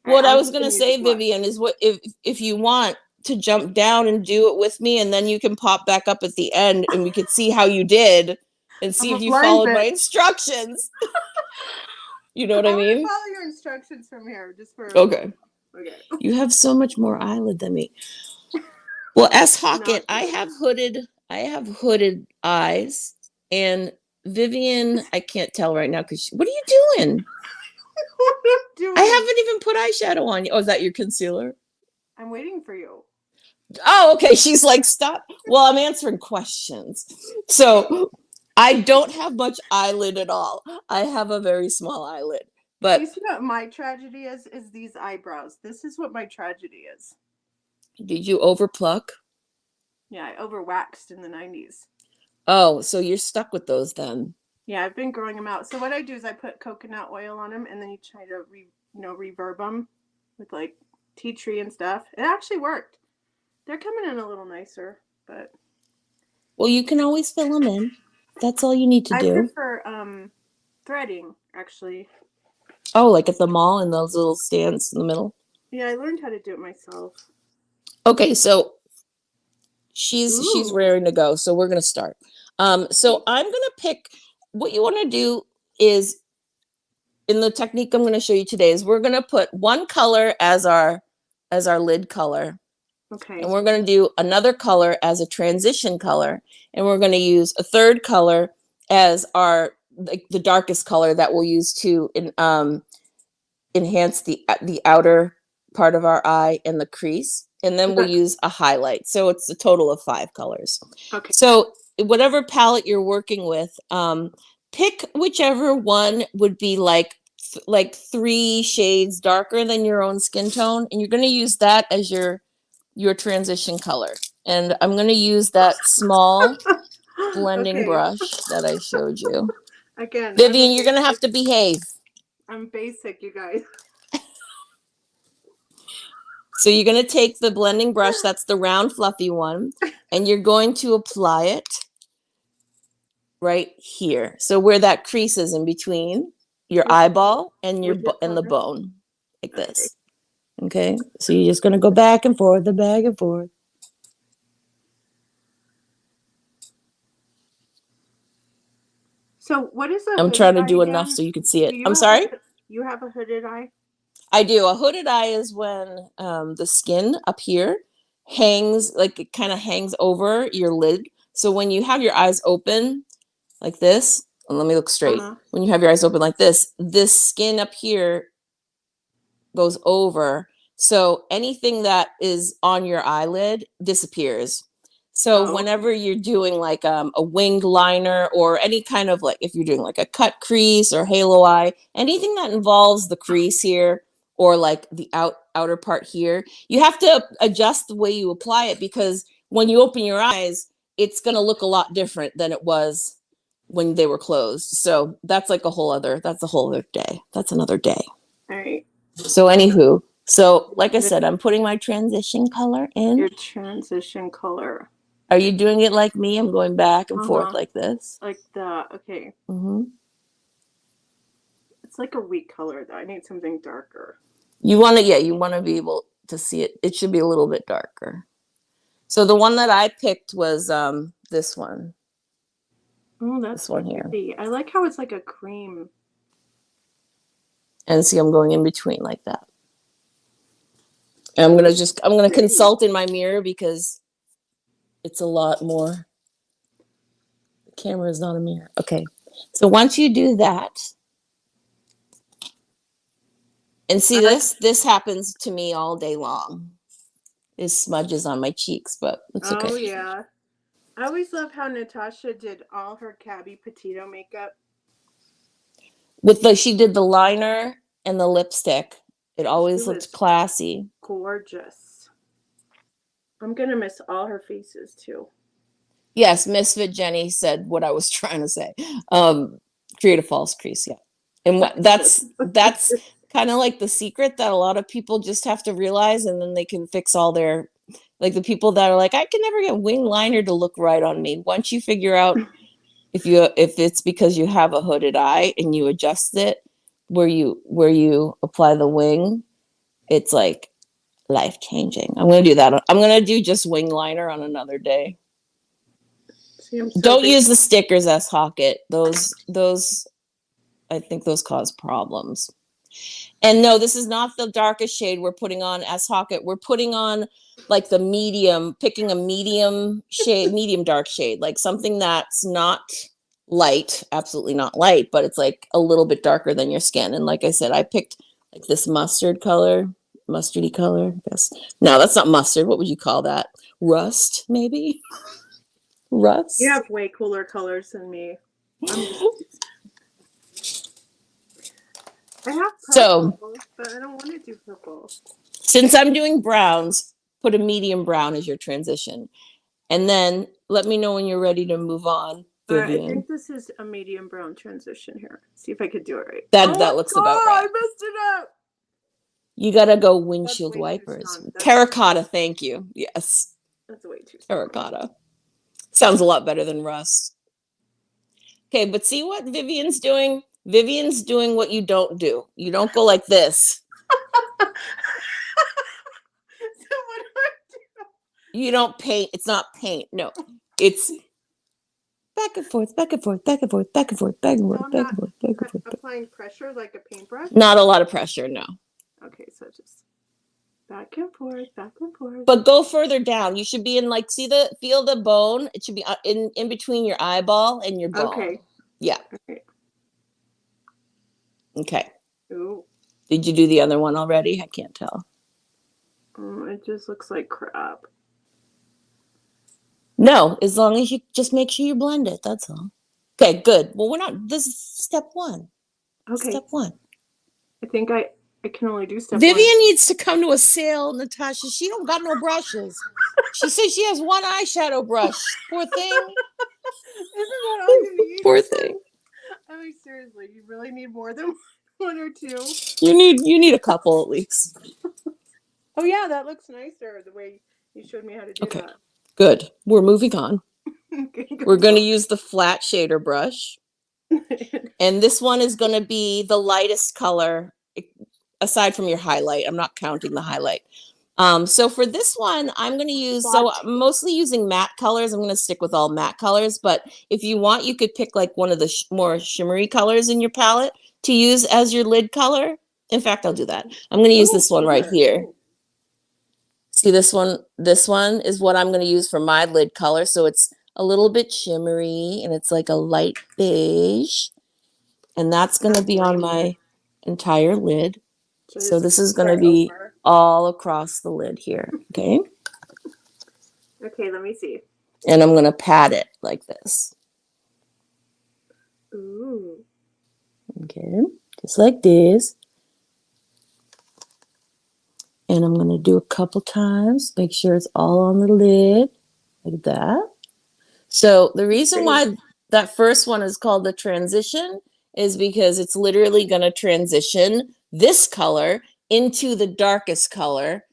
What I was gonna say, Vivian, is what if you want to jump down and do it with me, and then you can pop back up at the end, and we could see how you did, and see if you followed my instructions. You know what I mean?
Follow your instructions from here, just for
okay. You have so much more eyelid than me. Well, S. Hawkett, I have hooded eyes, and Vivian, I can't tell right now because what are you doing? I haven't even put eyeshadow on you. Oh, is that your concealer?
I'm waiting for you.
Oh, okay. She's like, stop. Well, I'm answering questions. So I don't have much eyelid at all. I have a very small eyelid. But
you see what my tragedy is these eyebrows. This is what my tragedy is.
Did you overpluck?
Yeah, I overwaxed in the 90s.
Oh, so you're stuck with those then.
Yeah, I've been growing them out. So what I do is I put coconut oil on them, and then you try to reverb them with like tea tree and stuff. It actually worked. They're coming in a little nicer, but
well, you can always fill them in. That's all you need to do.
I prefer threading, actually.
Oh, like at the mall in those little stands in the middle?
Yeah, I learned how to do it myself.
Okay, so she's raring to go, so we're gonna start. So I'm gonna pick what you want to do is in the technique I'm going to show you today is we're going to put one color as our lid color.
Okay.
And we're going to do another color as a transition color, and we're going to use a third color as our the darkest color that we'll use to enhance the outer part of our eye and the crease, and then we'll use a highlight. So it's a total of 5 colors.
Okay.
So whatever palette you're working with, pick whichever one would be like 3 shades darker than your own skin tone, and you're going to use that as your transition color. And I'm going to use that small blending brush that I showed you.
Again,
Vivian, you're going to have to behave.
I'm basic, you guys.
So you're going to take the blending brush, that's the round fluffy one, and you're going to apply it right here. So where that crease is in between your eyeball and the bone, like this. Okay, so you're just going to go back and forth, back and forth.
So what is
I'm trying to do enough so you can see it. I'm sorry?
You have a hooded eye?
I do. A hooded eye is when the skin up here hangs, like it kind of hangs over your lid. So when you have your eyes open like this, and let me look straight. When you have your eyes open like this skin up here goes over. So anything that is on your eyelid disappears. So whenever you're doing like a winged liner or any kind of like, if you're doing like a cut crease or halo eye, anything that involves the crease here or like the outer part here, you have to adjust the way you apply it, because when you open your eyes, it's going to look a lot different than it was when they were closed. So that's like a whole other day. That's another day.
All right.
So anywho, so like I said, I'm putting my transition color in.
Your transition color.
Are you doing it like me? I'm going back and forth like this.
Like that. Okay. It's like a weak color though. I need something darker.
You want to be able to see it. It should be a little bit darker. So the one that I picked was this one.
Oh, that's this one here. I like how it's like a cream.
And see, I'm going in between like that. And I'm gonna consult in my mirror because it's a lot more. The camera is not a mirror. Okay. So once you do that, and see this happens to me all day long. There's smudges on my cheeks, but it's okay.
Oh yeah. I always love how Natasha did all her Cabby Petito makeup.
She did the liner and the lipstick. It always looked classy.
Gorgeous. I'm gonna miss all her faces too.
Yes, Misfit Jenny said what I was trying to say. Create a false crease, yeah. And that's kind of like the secret that a lot of people just have to realize, and then they can fix all their, like the people that are like, I can never get wing liner to look right on me. Once you figure out if it's because you have a hooded eye and you adjust it where you apply the wing, it's like life changing. I'm gonna do that. I'm gonna do just wing liner on another day. See, don't use the stickers as Hocket. Those I think those cause problems. And no, this is not the darkest shade we're putting on as Hocket. We're putting on like the medium, picking a medium shade, medium dark shade, like something that's not light, absolutely not light, but it's like a little bit darker than your skin. And like I said, I picked like this mustardy color, I guess. No, that's not mustard. What would you call that? Rust, maybe? Rust?
You have way cooler colors than me. I have purple, but I don't want to do purple.
Since I'm doing browns, put a medium brown as your transition. And then let me know when you're ready to move on, Vivian.
I think this is a medium brown transition here. See if I could do it right.
That looks about right.
I messed it up.
You got to go windshield wipers. Terracotta, thank you. Yes.
That's way too strong.
Terracotta. Sounds a lot better than rust. Okay, but see what Vivian's doing? Vivian's doing what you don't do. You don't go like this.
So what do I do?
You don't paint. It's not paint. No, it's back and forth, back and forth, back and forth, back and forth, back and forth, back and forth, back and forth.
Applying pressure like a paintbrush?
Not a lot of pressure, no.
Okay, so just back and forth, back and forth.
But go further down. You should be in like, feel the bone. It should be in between your eyeball and your bone.
Okay.
Yeah.
Okay.
Okay.
Ooh.
Did you do the other one already? I can't tell.
It just looks like crap.
No, as long as you just make sure you blend it. That's all. Okay, good. Well, this is step one.
Okay.
Step one.
I think I can only do step
Vivian
one.
needs to come to a sale, Natasha. She don't got no brushes. She says she has one eyeshadow brush. Poor thing.
Isn't that all you need?
Poor thing.
I mean, seriously, you really need more than one or two.
You need a couple at least.
Oh yeah, that looks nicer the way you showed me how to do that.
Good. We're moving on. We're going to use the flat shader brush. And this one is going to be the lightest color aside from your highlight. I'm not counting the highlight. So for this one, I'm going to use, I'm mostly using matte colors. I'm going to stick with all matte colors, but if you want, you could pick like one of the more shimmery colors in your palette to use as your lid color. In fact, I'll do that. I'm going to use this one right here. See this one? This one is what I'm going to use for my lid color. So it's a little bit shimmery and it's like a light beige. And that's going to be on my entire lid. So this is going to be all across the lid here. Okay.
Okay, let me see.
And I'm going to pat it like this.
Ooh.
Okay. Just like this. And I'm going to do a couple times. Make sure it's all on the lid. Like that. So the reason why that first one is called the transition is because it's literally going to transition this color into the darkest color.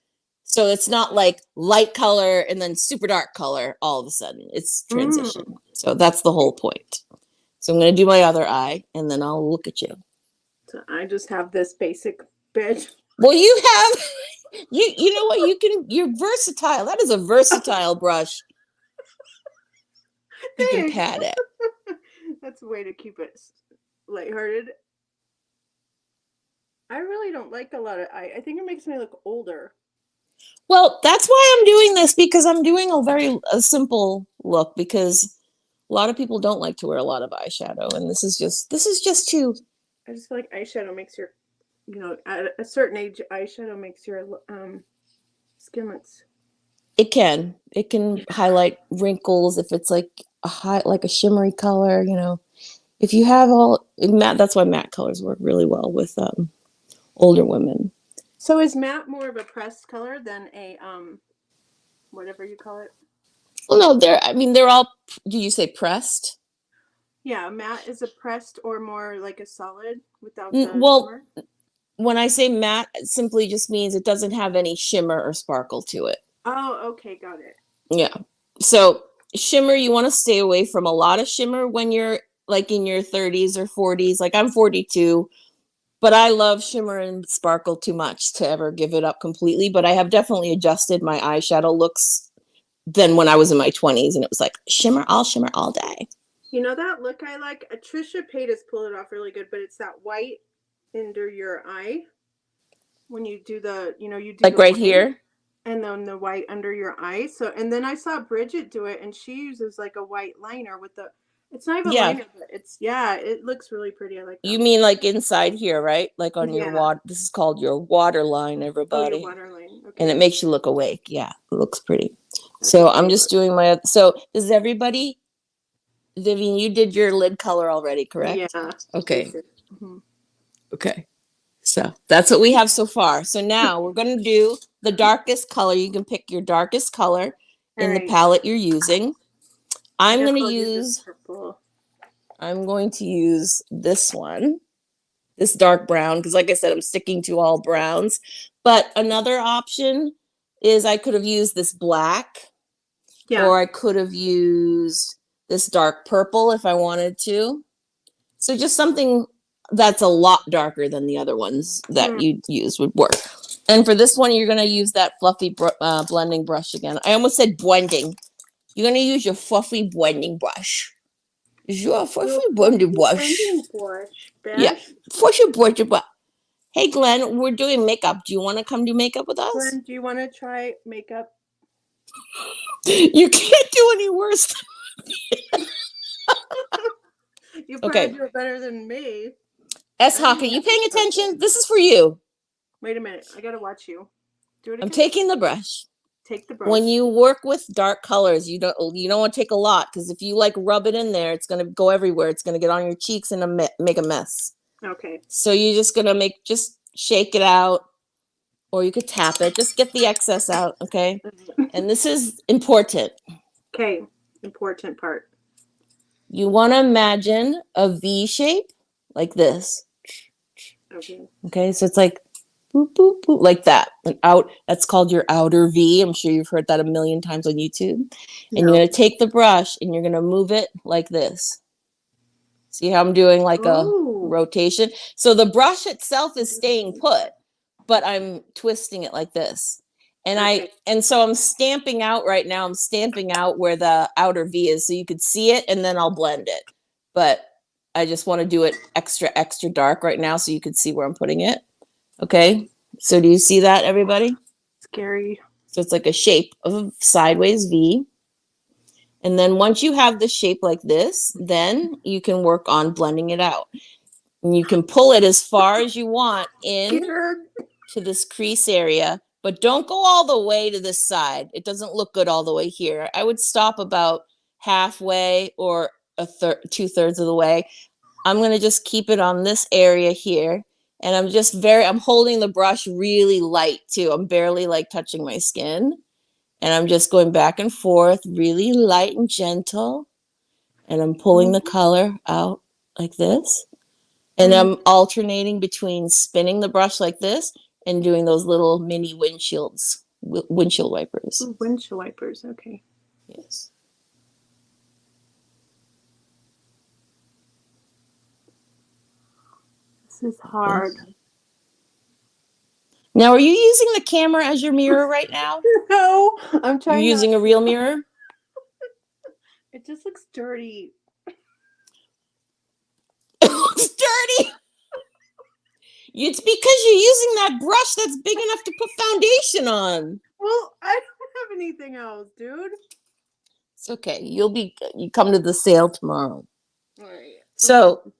So it's not like light color and then super dark color all of a sudden. It's transition. So that's the whole point. So I'm going to do my other eye and then I'll look at you.
So I just have this basic bitch.
Well, you have, you know what, you're versatile. That is a versatile brush. You can pat it.
That's a way to keep it lighthearted. I really don't like a lot of eye. I think it makes me look older.
Well, that's why I'm doing this, because I'm doing a simple look, because a lot of people don't like to wear a lot of eyeshadow, and this is just too.
I just feel like eyeshadow makes your, at a certain age, eyeshadow makes your skin looks.
It can highlight wrinkles if it's like a shimmery color, If you have matte, that's why matte colors work really well with older women.
So is matte more of a pressed color than a whatever you call it?
Well, no, they're all. Do you say pressed?
Yeah, matte is a pressed or more like a solid without
the
shimmer?
When I say matte, it simply just means it doesn't have any shimmer or sparkle to it.
Oh, okay, got it.
Yeah. So shimmer, you want to stay away from a lot of shimmer when you're like in your 30s or 40s. Like I'm 42, but I love shimmer and sparkle too much to ever give it up completely. But I have definitely adjusted my eyeshadow looks than when I was in my 20s, and it was like shimmer all day.
You know that look I like? Trisha Paytas pulled it off really good, but it's that white under your eye when you do the, you do
like right here,
and then the white under your eye. So, and then I saw Bridget do it, and she uses like a white liner with the. It's not even liner, but it looks really pretty. I like that.
You mean like inside here, right? Like on your water. This is called your waterline, everybody.
Oh, your waterline. Okay.
And it makes you look awake. Yeah, it looks pretty. So I'm just doing my. So does everybody? Vivian, you did your lid color already, correct?
Yeah.
Okay. Mm-hmm. Okay. So that's what we have so far. So now we're going to do the darkest color. You can pick your darkest color in the palette you're using. I'm going to use this one, this dark brown, because like I said, I'm sticking to all browns. But another option is I could have used this black, or I could have used this dark purple if I wanted to. So just something that's a lot darker than the other ones that you use would work. And for this one, you're going to use that fluffy blending brush again. I almost said blending. You're going to use your fluffy blending brush. Your fluffy blending brush. Yeah, fluffy blending brush. Hey, Glenn, we're doing makeup. Do you want to come do makeup with us?
Glenn, do you want to try makeup?
You can't do any worse.
You probably do it better than me.
Hockey, you paying attention? This is for you.
Wait a minute. I got to watch you. Do it again.
I'm taking the brush.
Take the brush.
When you work with dark colors, you don't want to take a lot, because if you like rub it in there, it's going to go everywhere. It's going to get on your cheeks and make a mess.
Okay.
So you're just going to just shake it out, or you could tap it. Just get the excess out, okay? And this is important.
Okay, important part. You
want to imagine a V shape like this.
Okay.
Okay, so it's like boop, boop, boop, like that. And out, that's called your outer V. I'm sure you've heard that a million times on YouTube. And you're going to take the brush and you're going to move it like this. See how I'm doing like a rotation? So the brush itself is staying put, but I'm twisting it like this. And so I'm stamping out right now. I'm stamping out where the outer V is so you could see it, and then I'll blend it. But I just want to do it extra, extra dark right now so you could see where I'm putting it. Okay. So do you see that, everybody?
Scary.
So it's like a shape of a sideways V. And then once you have the shape like this, then you can work on blending it out. And you can pull it as far as you want in to this crease area, but don't go all the way to this side. It doesn't look good all the way here. I would stop about halfway or 2/3 of the way. I'm going to just keep it on this area here. And I'm holding the brush really light too. I'm barely like touching my skin. And I'm just going back and forth, really light and gentle. And I'm pulling the color out like this. And I'm alternating between spinning the brush like this and doing those little mini windshield wipers.
Ooh, windshield wipers, okay.
Yes.
This is hard.
Now, are you using the camera as your mirror right now?
No, I'm trying.
You're using a real mirror?
It just looks dirty.
It looks dirty. It's because you're using that brush that's big enough to put foundation on.
Well, I don't have anything else, dude.
It's okay. You come to the sale tomorrow.
All right.
So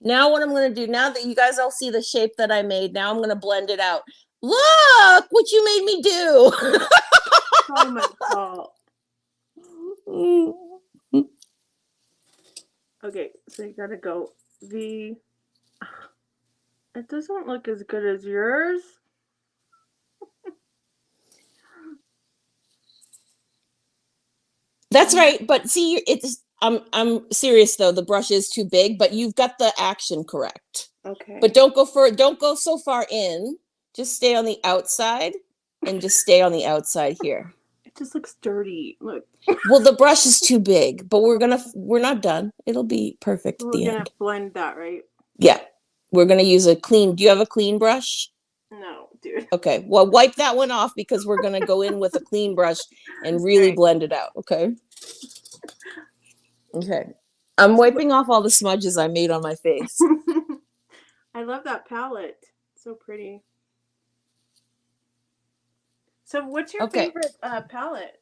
now what I'm going to do, now that you guys all see the shape that I made, now I'm going to blend it out. Look what you made me do.
It's all my fault. Okay, so you gotta go V. It doesn't look as good as yours.
That's right, but see, it's I'm serious though. The brush is too big, but you've got the action correct.
Okay.
But don't go so far in. Just stay on the outside and just stay on the outside here.
It just looks dirty. Look.
Well, the brush is too big, but we're not done. It'll be perfect at the
We're gonna
end.
blend that, right?
Yeah. We're gonna use a clean. Do you have a clean brush?
No, dude.
Okay. Well, wipe that one off because we're gonna go in with a clean brush and really blend it out. Okay. Okay. I'm wiping off all the smudges I made on my face.
I love that palette. So pretty. So what's your favorite palette?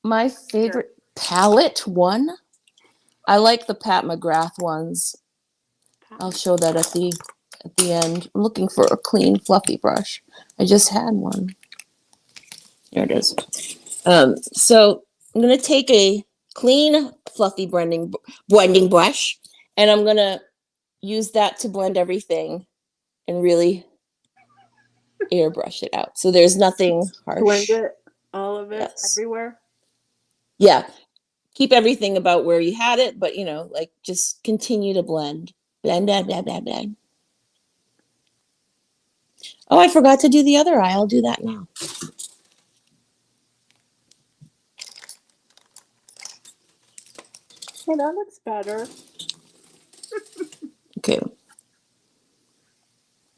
My favorite palette one? I like the Pat McGrath ones. I'll show that at the end. I'm looking for a clean, fluffy brush. I just had one. There it is. So I'm going to take a clean, fluffy blending brush, and I'm going to use that to blend everything and really airbrush it out. So there's nothing harsh.
Blend it, all of it, everywhere.
Yeah. Keep everything about where you had it, but like just continue to blend. Blend, blend, blend, blend, blend. Oh, I forgot to do the other eye. I'll do that now.
Hey, that looks better.
Okay.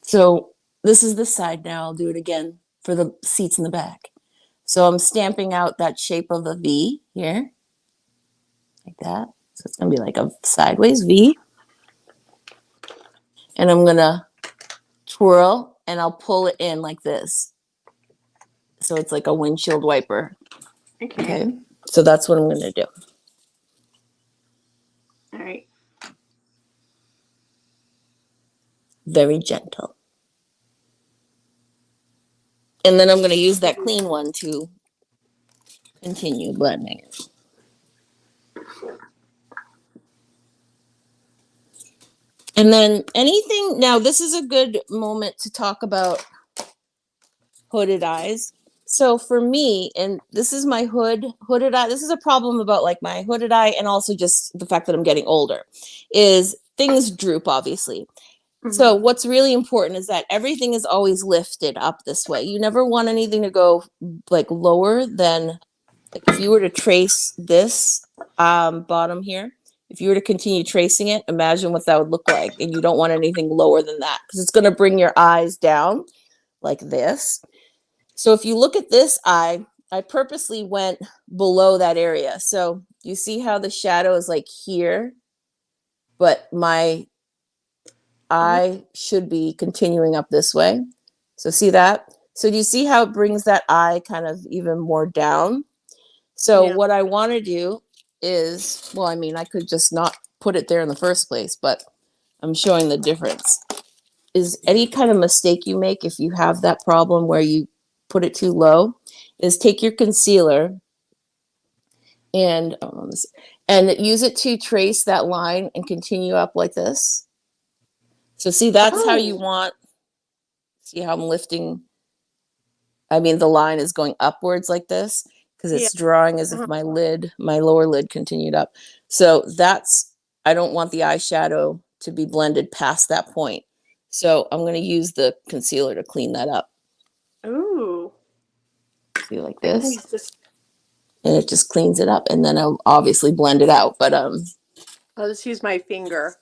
So this is the side now. I'll do it again for the seats in the back. So I'm stamping out that shape of a V here. Like that. So it's going to be like a sideways V. And I'm going to twirl and I'll pull it in like this. So it's like a windshield wiper. Okay. So that's what I'm going to do.
All right.
Very gentle. And then I'm going to use that clean one to continue blending it. And then anything, now this is a good moment to talk about hooded eyes. So for me, and this is my hooded eye, this is a problem about like my hooded eye and also just the fact that I'm getting older, is things droop, obviously. So what's really important is that everything is always lifted up this way. You never want anything to go like lower than, like if you were to trace this bottom here, if you were to continue tracing it, imagine what that would look like. And you don't want anything lower than that because it's going to bring your eyes down like this. So if you look at this eye, I purposely went below that area. So you see how the shadow is like here, but my eye should be continuing up this way. So see that? So do you see how it brings that eye kind of even more down? So what I want to do is, well, I mean, I could just not put it there in the first place, but I'm showing the difference. Is any kind of mistake you make if you have that problem where you put it too low, is take your concealer and use it to trace that line and continue up like this. So see, that's how you want, see how I'm lifting, I mean, the line is going upwards like this, because it's drawing as if my lower lid continued up. So I don't want the eyeshadow to be blended past that point. So I'm going to use the concealer to clean that up.
Ooh.
See, like this. And it just cleans it up. And then I'll obviously blend it out. But
I'll just use my finger.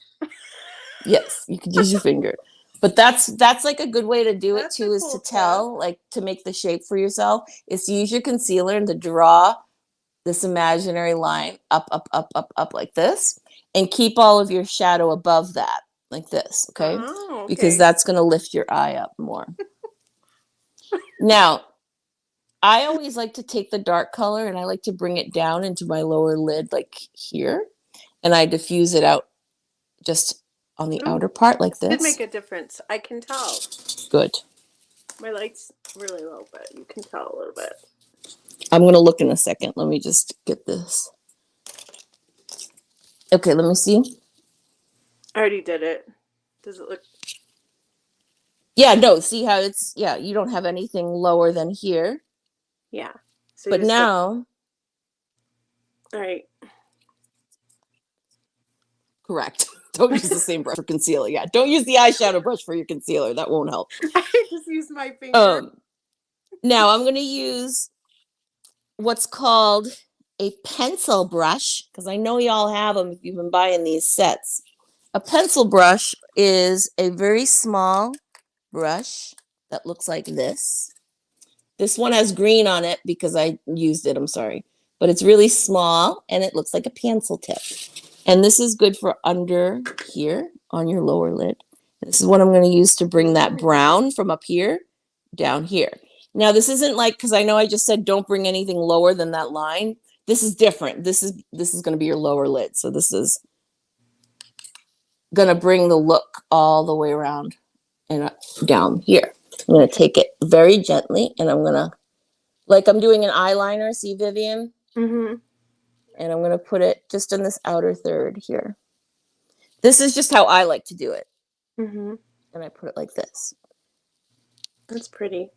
Yes, you could use your finger. But that's like a good way to do it too, is to tell, like, to make the shape for yourself, is to use your concealer and to draw this imaginary line up, up, up, up, up like this, and keep all of your shadow above that, like this, okay?
Oh, okay.
Because that's going to lift your eye up more. Now, I always like to take the dark color and I like to bring it down into my lower lid, like here, and I diffuse it out just on the outer part like this.
It did make a difference. I can tell.
Good.
My light's really low, but you can tell a little bit.
I'm going to look in a second. Let me just get this. Okay, let me see.
I already did it. Does it look?
Yeah, no, see how it's, yeah, you don't have anything lower than here.
Yeah. So
but now.
All right.
Correct. Don't use the same brush for concealer. Yeah, don't use the eyeshadow brush for your concealer. That won't help.
I just use my finger.
Now I'm going to use what's called a pencil brush, because I know y'all have them if you've been buying these sets. A pencil brush is a very small brush that looks like this. This one has green on it because I used it, I'm sorry. But it's really small and it looks like a pencil tip. And this is good for under here on your lower lid. This is what I'm going to use to bring that brown from up here down here. Now, this isn't like, because I know I just said don't bring anything lower than that line. This is different. This is going to be your lower lid. So this is going to bring the look all the way around and down here. I'm going to take it very gently and I'm going to, like I'm doing an eyeliner, see, Vivian?
Mm-hmm.
And I'm going to put it just in this outer third here. This is just how I like to do it.
Mm-hmm.
And I put it like this.
That's pretty.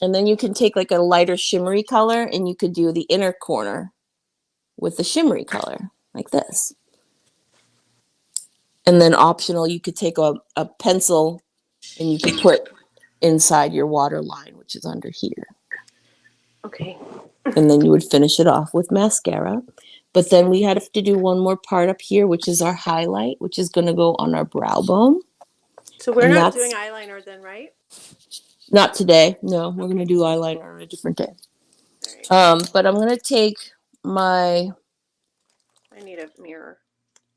And
then you can take like a lighter shimmery color and you could do the inner corner with the shimmery color like this. And then optional, you could take a pencil and you could put inside your water line, which is under here.
Okay.
And then you would finish it off with mascara. But then we have to do one more part up here, which is our highlight, which is going to go on our brow bone.
So we're not doing eyeliner then, right?
Not today. No, we're going to do eyeliner on a different day.
Right.
But I'm going to take my...
I need a mirror.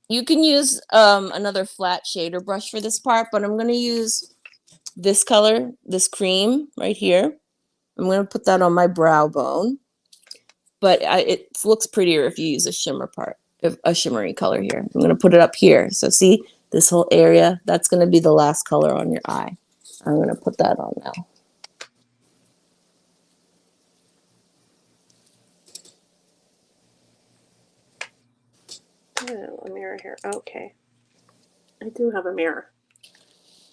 You can use another flat shader brush for this part, but I'm going to use this color, this cream right here. I'm going to put that on my brow bone. But it looks prettier if you use a shimmer part, a shimmery color here. I'm going to put it up here. So see this whole area? That's going to be the last color on your eye. I'm going to put that on now.
A mirror here. Okay. I do have a mirror.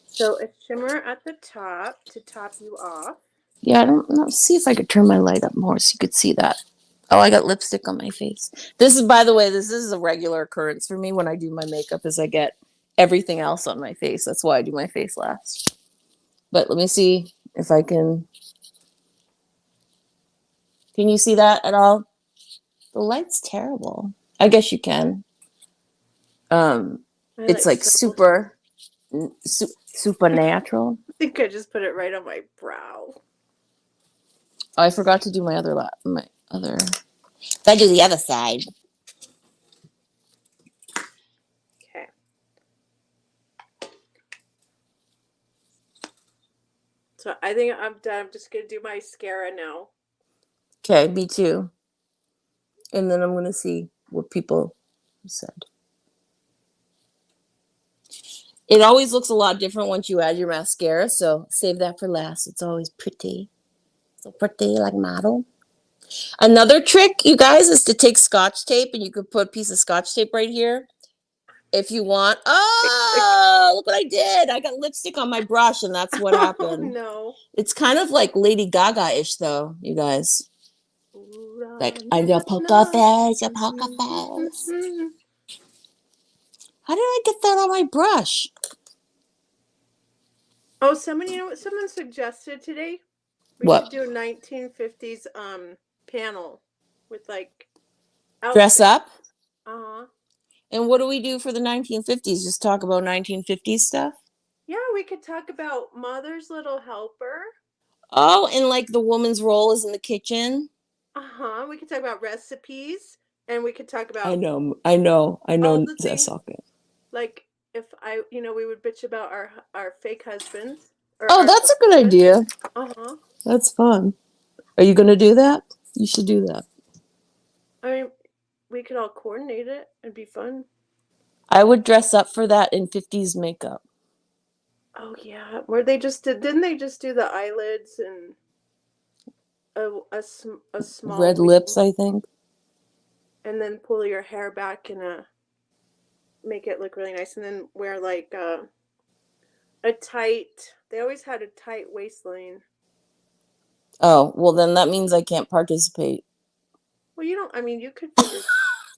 So a shimmer at the top to top you off.
Yeah, I don't know. See if I could turn my light up more so you could see that. Oh, I got lipstick on my face. This is, by the way, this is a regular occurrence for me when I do my makeup, is I get everything else on my face. That's why I do my face last. But let me see if I can. Can you see that at all? The light's terrible. I guess you can. It's like super supernatural.
I think I just put it right on my brow.
Oh, I forgot to do my other. If I do the other side.
Okay. So I think I'm done. I'm just gonna do my mascara now.
Okay, me too. And then I'm gonna see what people said. It always looks a lot different once you add your mascara, so save that for last. It's always pretty. So pretty, like model. Another trick, you guys, is to take Scotch tape, and you could put a piece of Scotch tape right here if you want. Oh, look what I did. I got lipstick on my brush, and that's what happened.
Oh, no.
It's kind of like Lady Gaga-ish, though, you guys. Like, I'm your poker face, your poker face. How did I get that on my brush?
Oh, you know what someone suggested today? We
What?
should do a 1950s panel with like
Dress
outfits.
up?
Uh-huh.
And what do we do for the 1950s? Just talk about 1950s stuff?
Yeah, we could talk about Mother's Little Helper.
Oh, and like the woman's role is in the kitchen?
Uh-huh. We could talk about recipes, and we could talk
I
about
know
all the
that's
things.
okay.
Like if we would bitch about our fake husbands or
Oh,
our
that's a good
husbands.
idea.
Uh-huh.
That's fun. Are you gonna do that? You should do that.
I mean, we could all coordinate it. It'd be fun.
I would dress up for that in 50s makeup.
Oh yeah, where they just didn't they just do the eyelids and a small
Red
wing,
lips, I think.
and then pull your hair back and make it look really nice, and then wear like a tight. They always had a tight waistline.
Oh, well, then that means I can't participate
Well, you don't. I mean, you could figure.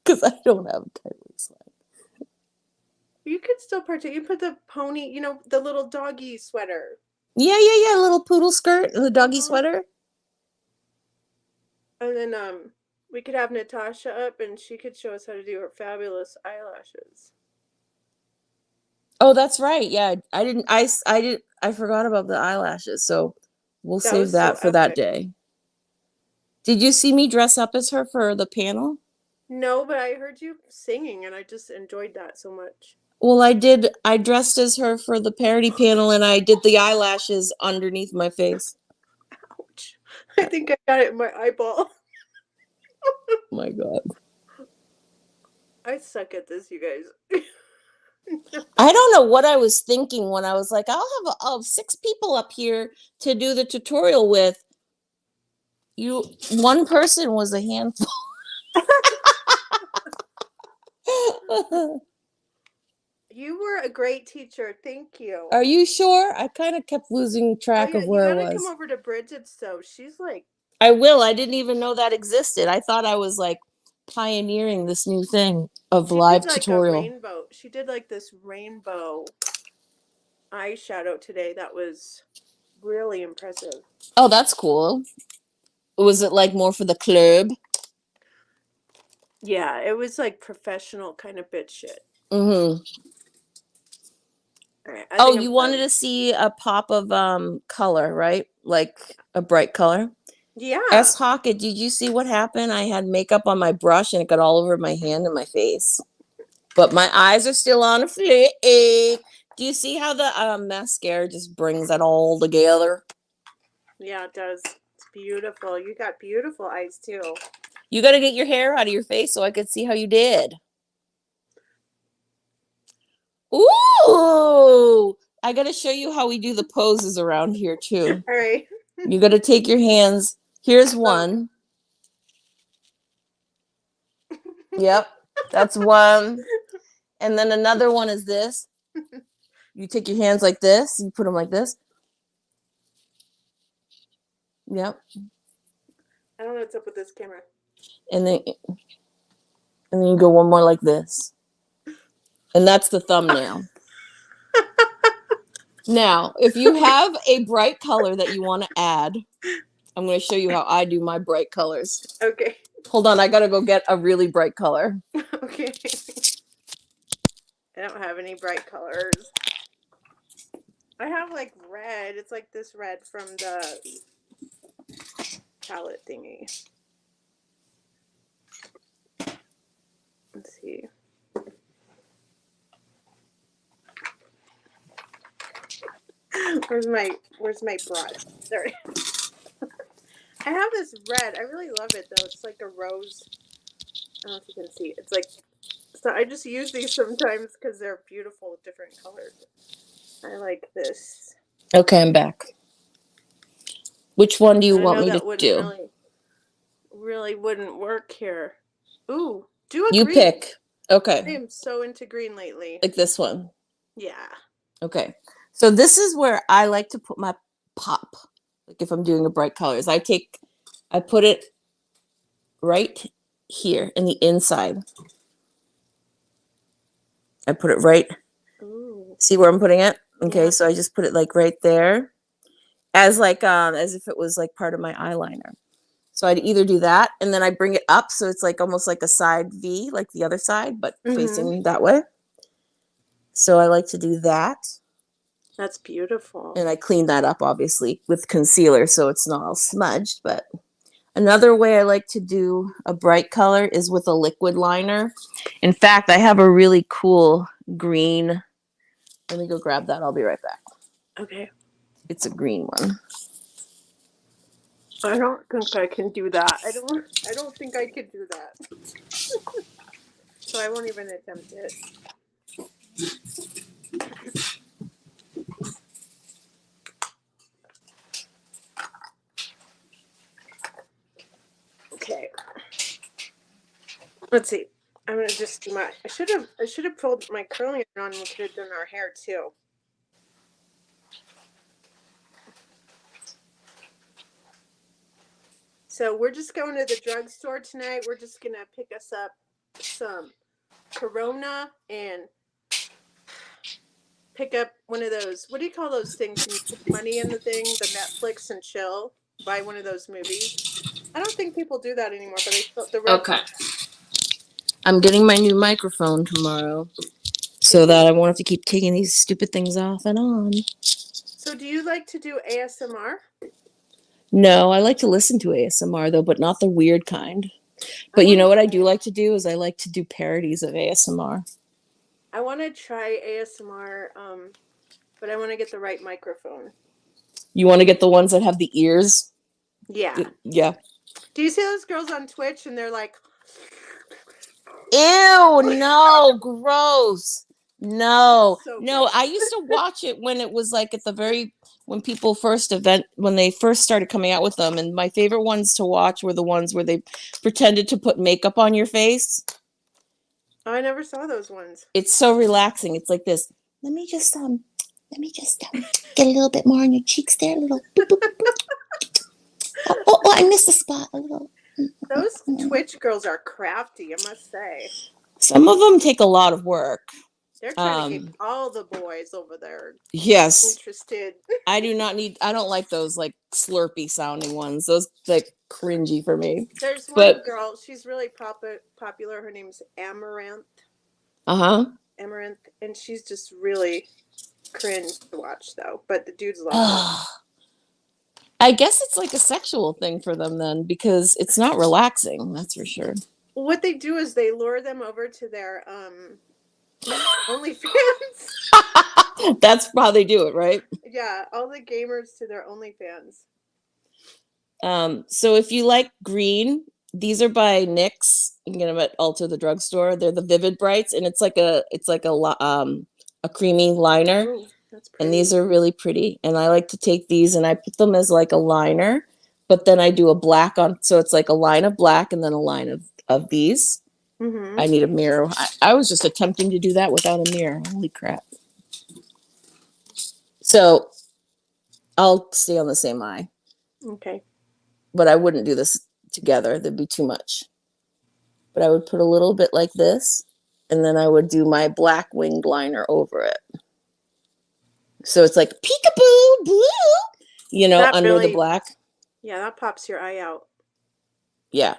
because I don't have a tight waistline.
You could still partake. You put the pony. The little doggy sweater.
Yeah. Little poodle skirt and the doggy
Uh-huh.
sweater.
And then we could have Natasha up, and she could show us how to do her fabulous eyelashes.
Oh, that's right. Yeah, I forgot about the eyelashes. So we'll
That
save
was so
that for that
epic.
day. Did you see me dress up as her for the panel?
No, but I heard you singing, and I just enjoyed that so much.
Well, I did. I dressed as her for the parody panel and I did the eyelashes underneath my face.
Ouch! I think I got it in my eyeball.
Oh my God.
I suck at this, you guys.
I don't know what I was thinking when I was like, I'll have 6 people up here to do the tutorial with. One person was a handful.
You were a great teacher. Thank you.
Are you sure? I kind of kept losing
Oh
track
yeah,
of
you
where I
gotta come
was.
over to Bridget's though. She's like
I will. I didn't even know that existed. I thought I was like pioneering this new thing of
she did
live
like a
tutorial.
rainbow. She did like this rainbow eyeshadow today that was really impressive.
Oh, that's cool. Was it like more for the club?
Yeah, it was like professional kind of bitch shit.
Mm-hmm.
All right,
Oh, you wanted to see a pop of color, right? Like a bright color.
Yeah.
S Hocket, did you see what happened? I had makeup on my brush and it got all over my hand and my face. But my eyes are still on a flick. Do you see how the mascara just brings it all together?
Yeah, it does. It's beautiful. You got beautiful eyes too.
You got to get your hair out of your face so I could see how you did. Ooh! I got to show you how we do the poses around here too.
All right.
You got to take your hands. Here's one. Yep, that's one. And then another one is this. You take your hands like this. You put them like this. Yep.
I don't know what's up with this camera.
And then you go one more like this. And that's the thumbnail. Now, if you have a bright color that you want to add, I'm going to show you how I do my bright colors.
Okay.
Hold on, I got to go get a really bright color.
Okay. I don't have any bright colors. I have like red. It's like this red from the palette thingy. Let's see. Where's my brush? There. I have this red. I really love it though. It's like a rose. I don't know if you can see. It's like, so I just use these sometimes because they're beautiful with different colors. I like this.
Okay, I'm back. Which one do you want me to do?
Really wouldn't work here. Ooh, do a
you
green.
Pick. Okay.
I am so into green lately.
Like this one.
Yeah.
Okay. So this is where I like to put my pop. Like if I'm doing a bright colors, I put it right here in the inside. I put it right.
Ooh.
See where I'm putting it? Okay,
Yeah.
so I just put it like right there, as if it was like part of my eyeliner. So I'd either do that, and then I bring it up so it's like almost like a side V, like the other side, but facing that way. So I like to do that.
That's beautiful.
And I clean that up, obviously, with concealer so it's not all smudged. But another way I like to do a bright color is with a liquid liner. In fact, I have a really cool green. Let me go grab that. I'll be right back.
Okay.
It's a green one.
I don't think I can do that. I don't think I could do that. So I won't even attempt it. Okay. Let's see. I'm gonna just do my. I should have pulled my curling iron on. We could have done our hair too. So we're just going to the drugstore tonight. We're just gonna pick us up some Corona and pick up one of those. What do you call those things? You put money in the thing, the Netflix and chill. Buy one of those movies. I don't think people do that anymore, but I thought the red.
Okay. I'm getting my new microphone tomorrow so that I won't have to keep taking these stupid things off and on.
So do you like to do ASMR?
No, I like to listen to ASMR though, but not the weird kind. But you know what I do like to do is I like to do parodies of ASMR.
I want to try ASMR, but I want to get the right microphone.
You want to get the ones that have the ears?
Yeah.
Yeah.
Do you see those girls on Twitch and they're like,
ew, no, gross. No,
so
no,
gross.
I used to watch it when it was like when people when they first started coming out with them. And my favorite ones to watch were the ones where they pretended to put makeup on your face.
Oh, I never saw those ones.
It's so relaxing. It's like this. Let me just get a little bit more on your cheeks there, a little. Boop, boop, boop. Oh, I missed a spot. A little.
Those Twitch girls are crafty, I must say.
Some of them take a lot of work.
They're trying to get all the boys over there.
Yes.
Interested.
I don't like those like slurpy sounding ones. Those like cringy for me.
There's one girl, she's really popular. Her name's Amaranth. Amaranth, and she's just really cringe to watch though. But the dudes love her.
I guess it's like a sexual thing for them then, because it's not relaxing, that's for sure.
What they do is they lure them over to their OnlyFans.
That's how they do it, right?
Yeah, all the gamers to their OnlyFans.
So if you like green, these are by NYX. You can get them at Ulta, the drugstore. They're the Vivid Brights, and it's like a creamy liner.
Ooh, that's pretty.
And these are really pretty. And I like to take these and I put them as like a liner, but then I do a black on, so it's like a line of black and then a line of these. Mm-hmm. I need a mirror. I was just attempting to do that without a mirror. Holy crap. So I'll stay on the same eye.
Okay.
But I wouldn't do this together. There'd be too much. But I would put a little bit like this, and then I would do my black winged liner over it. So it's like peekaboo, blue, under really, the black.
Yeah, that pops your eye out.
Yeah.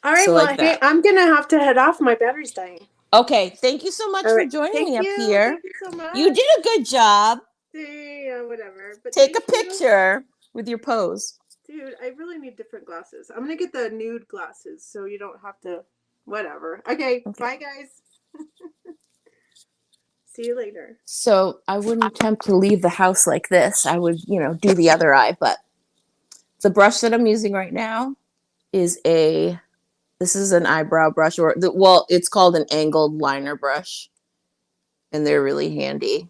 All right, so well, like hey, I'm going to have to head off. My battery's dying.
Okay, thank you so much for joining me up here.
Thank you so much.
You did a good job.
Yeah, whatever. But
take a picture with your pose.
Dude, I really need different glasses. I'm going to get the nude glasses so you don't have to, whatever. Okay. Bye, guys. See you later.
So I wouldn't attempt to leave the house like this. I would, do the other eye. But the brush that I'm using right now is this is an eyebrow brush, it's called an angled liner brush. And they're really handy.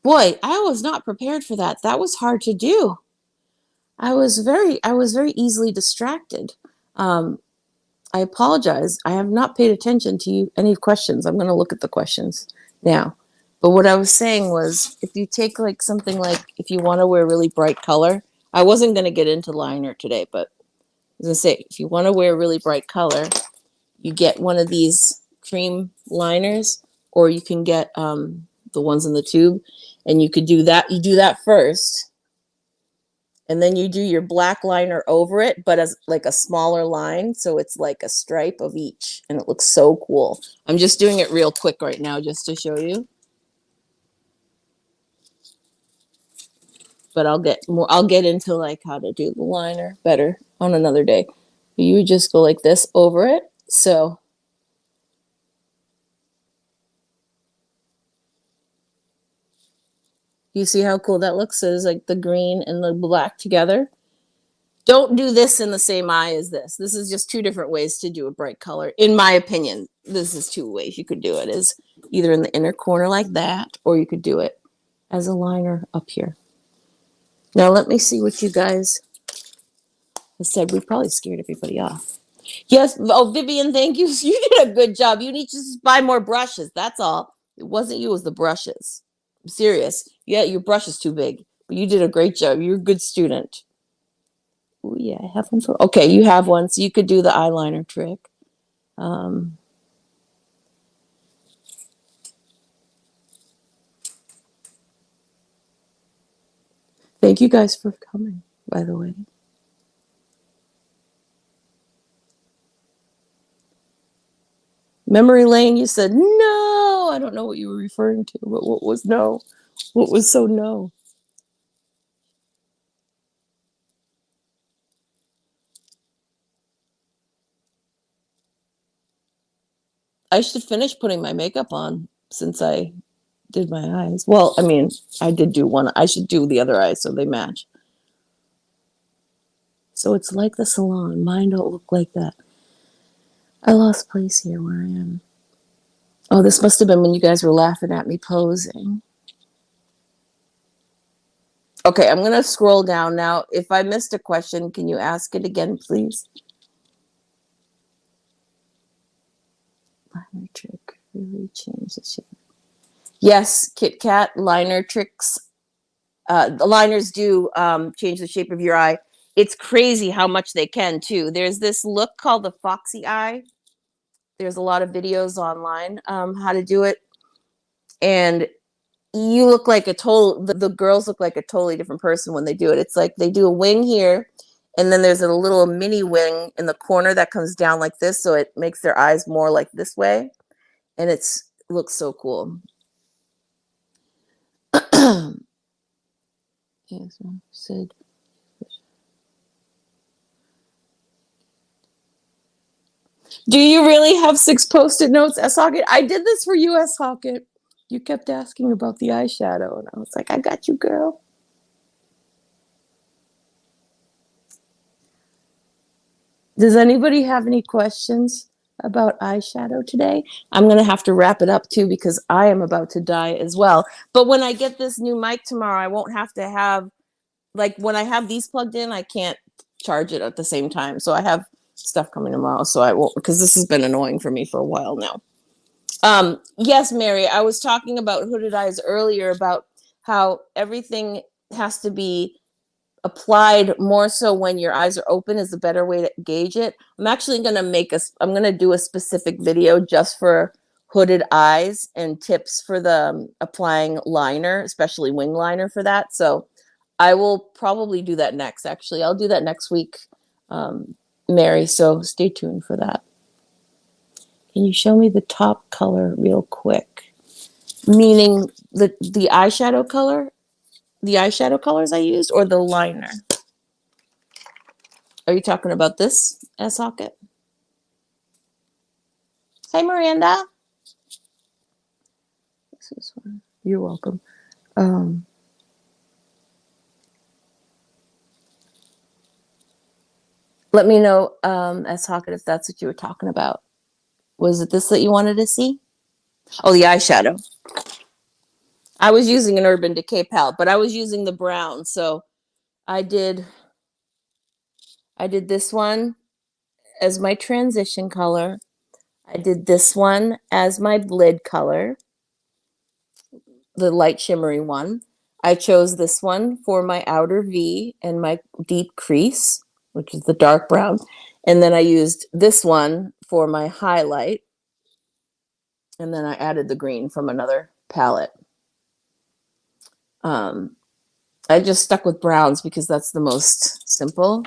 Boy, I was not prepared for that. That was hard to do. I was very easily distracted. I apologize. I have not paid attention to any questions. I'm going to look at the questions now. But what I was saying was, if you take like something like, if you want to wear really bright color, I wasn't going to get into liner today, but I was going to say, if you want to wear a really bright color, you get one of these cream liners, or you can get the ones in the tube, and you could do that. You do that first, and then you do your black liner over it, but as like a smaller line, so it's like a stripe of each, and it looks so cool. I'm just doing it real quick right now just to show you. But I'll get into like how to do the liner better on another day. You would just go like this over it. So you see how cool that looks? So it's like the green and the black together. Don't do this in the same eye as this. This is just two different ways to do a bright color. In my opinion, this is two ways you could do it, is either in the inner corner like that, or you could do it as a liner up here. Now let me see what you guys have said. We probably scared everybody off. Yes. Oh, Vivian, thank you. You did a good job. You need to just buy more brushes. That's all. It wasn't you, it was the brushes. I'm serious. Yeah, your brush is too big, but you did a great job. You're a good student. Oh, yeah, I have one for. Okay, you have one, so you could do the eyeliner trick. Thank you guys for coming, by the way. Memory lane, you said no. I don't know what you were referring to, but what was no? What was so no? I should finish putting my makeup on since I did my eyes. Well, I mean, I did do one. I should do the other eye so they match. So it's like the salon. Mine don't look like that. I lost place here where I am. Oh, this must have been when you guys were laughing at me posing. Okay, I'm going to scroll down now. If I missed a question, can you ask it again, please? Liner trick really changed the shape. Yes, Kit Kat liner tricks. The liners do change the shape of your eye. It's crazy how much they can too. There's this look called the foxy eye. There's a lot of videos online how to do it, and you look like a total. The girls look like a totally different person when they do it. It's like they do a wing here, and then there's a little mini wing in the corner that comes down like this, so it makes their eyes more like this way, and it looks so cool. Yes, said. Do you really have 6 post-it notes, S. Hockett? I did this for you, S. Hockett. You kept asking about the eyeshadow, and I was like, I got you, girl. Does anybody have any questions about eyeshadow today? I'm going to have to wrap it up, too, because I am about to die as well. But when I get this new mic tomorrow, I won't have to have, like, when I have these plugged in, I can't charge it at the same time. So I have stuff coming tomorrow, so I won't, because this has been annoying for me for a while now. Yes, Mary, I was talking about hooded eyes earlier, about how everything has to be applied more so when your eyes are open is a better way to gauge it. I'm actually going to I'm going to do a specific video just for hooded eyes and tips for the applying liner, especially wing liner for that. So I will probably do that next. Actually, I'll do that next week, Mary. So stay tuned for that. Can you show me the top color real quick? Meaning the eyeshadow color, the eyeshadow colors I used, or the liner? Are you talking about this, S. Hockett? Hey, Miranda. This is one. You're welcome. Let me know, S. Hockett, if that's what you were talking about. Was it this that you wanted to see? Oh, the eyeshadow. I was using an Urban Decay palette, but I was using the brown. So I did this one as my transition color. I did this one as my lid color, the light shimmery one. I chose this one for my outer V and my deep crease, which is the dark brown. And then I used this one for my highlight. And then I added the green from another palette. I just stuck with browns because that's the most simple.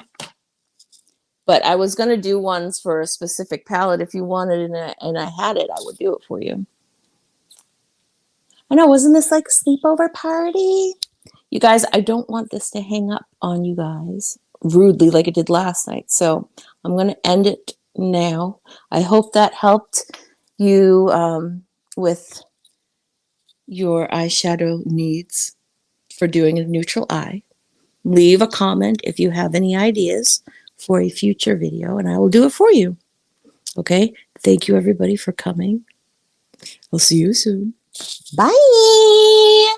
But I was going to do ones for a specific palette. If you wanted and I had it, I would do it for you. I know, wasn't this like a sleepover party? You guys, I don't want this to hang up on you guys rudely like it did last night. So I'm going to end it now. I hope that helped you with your eyeshadow needs for doing a neutral eye. Leave a comment if you have any ideas for a future video, and I will do it for you. Okay? Thank you, everybody, for coming. I'll see you soon. Bye!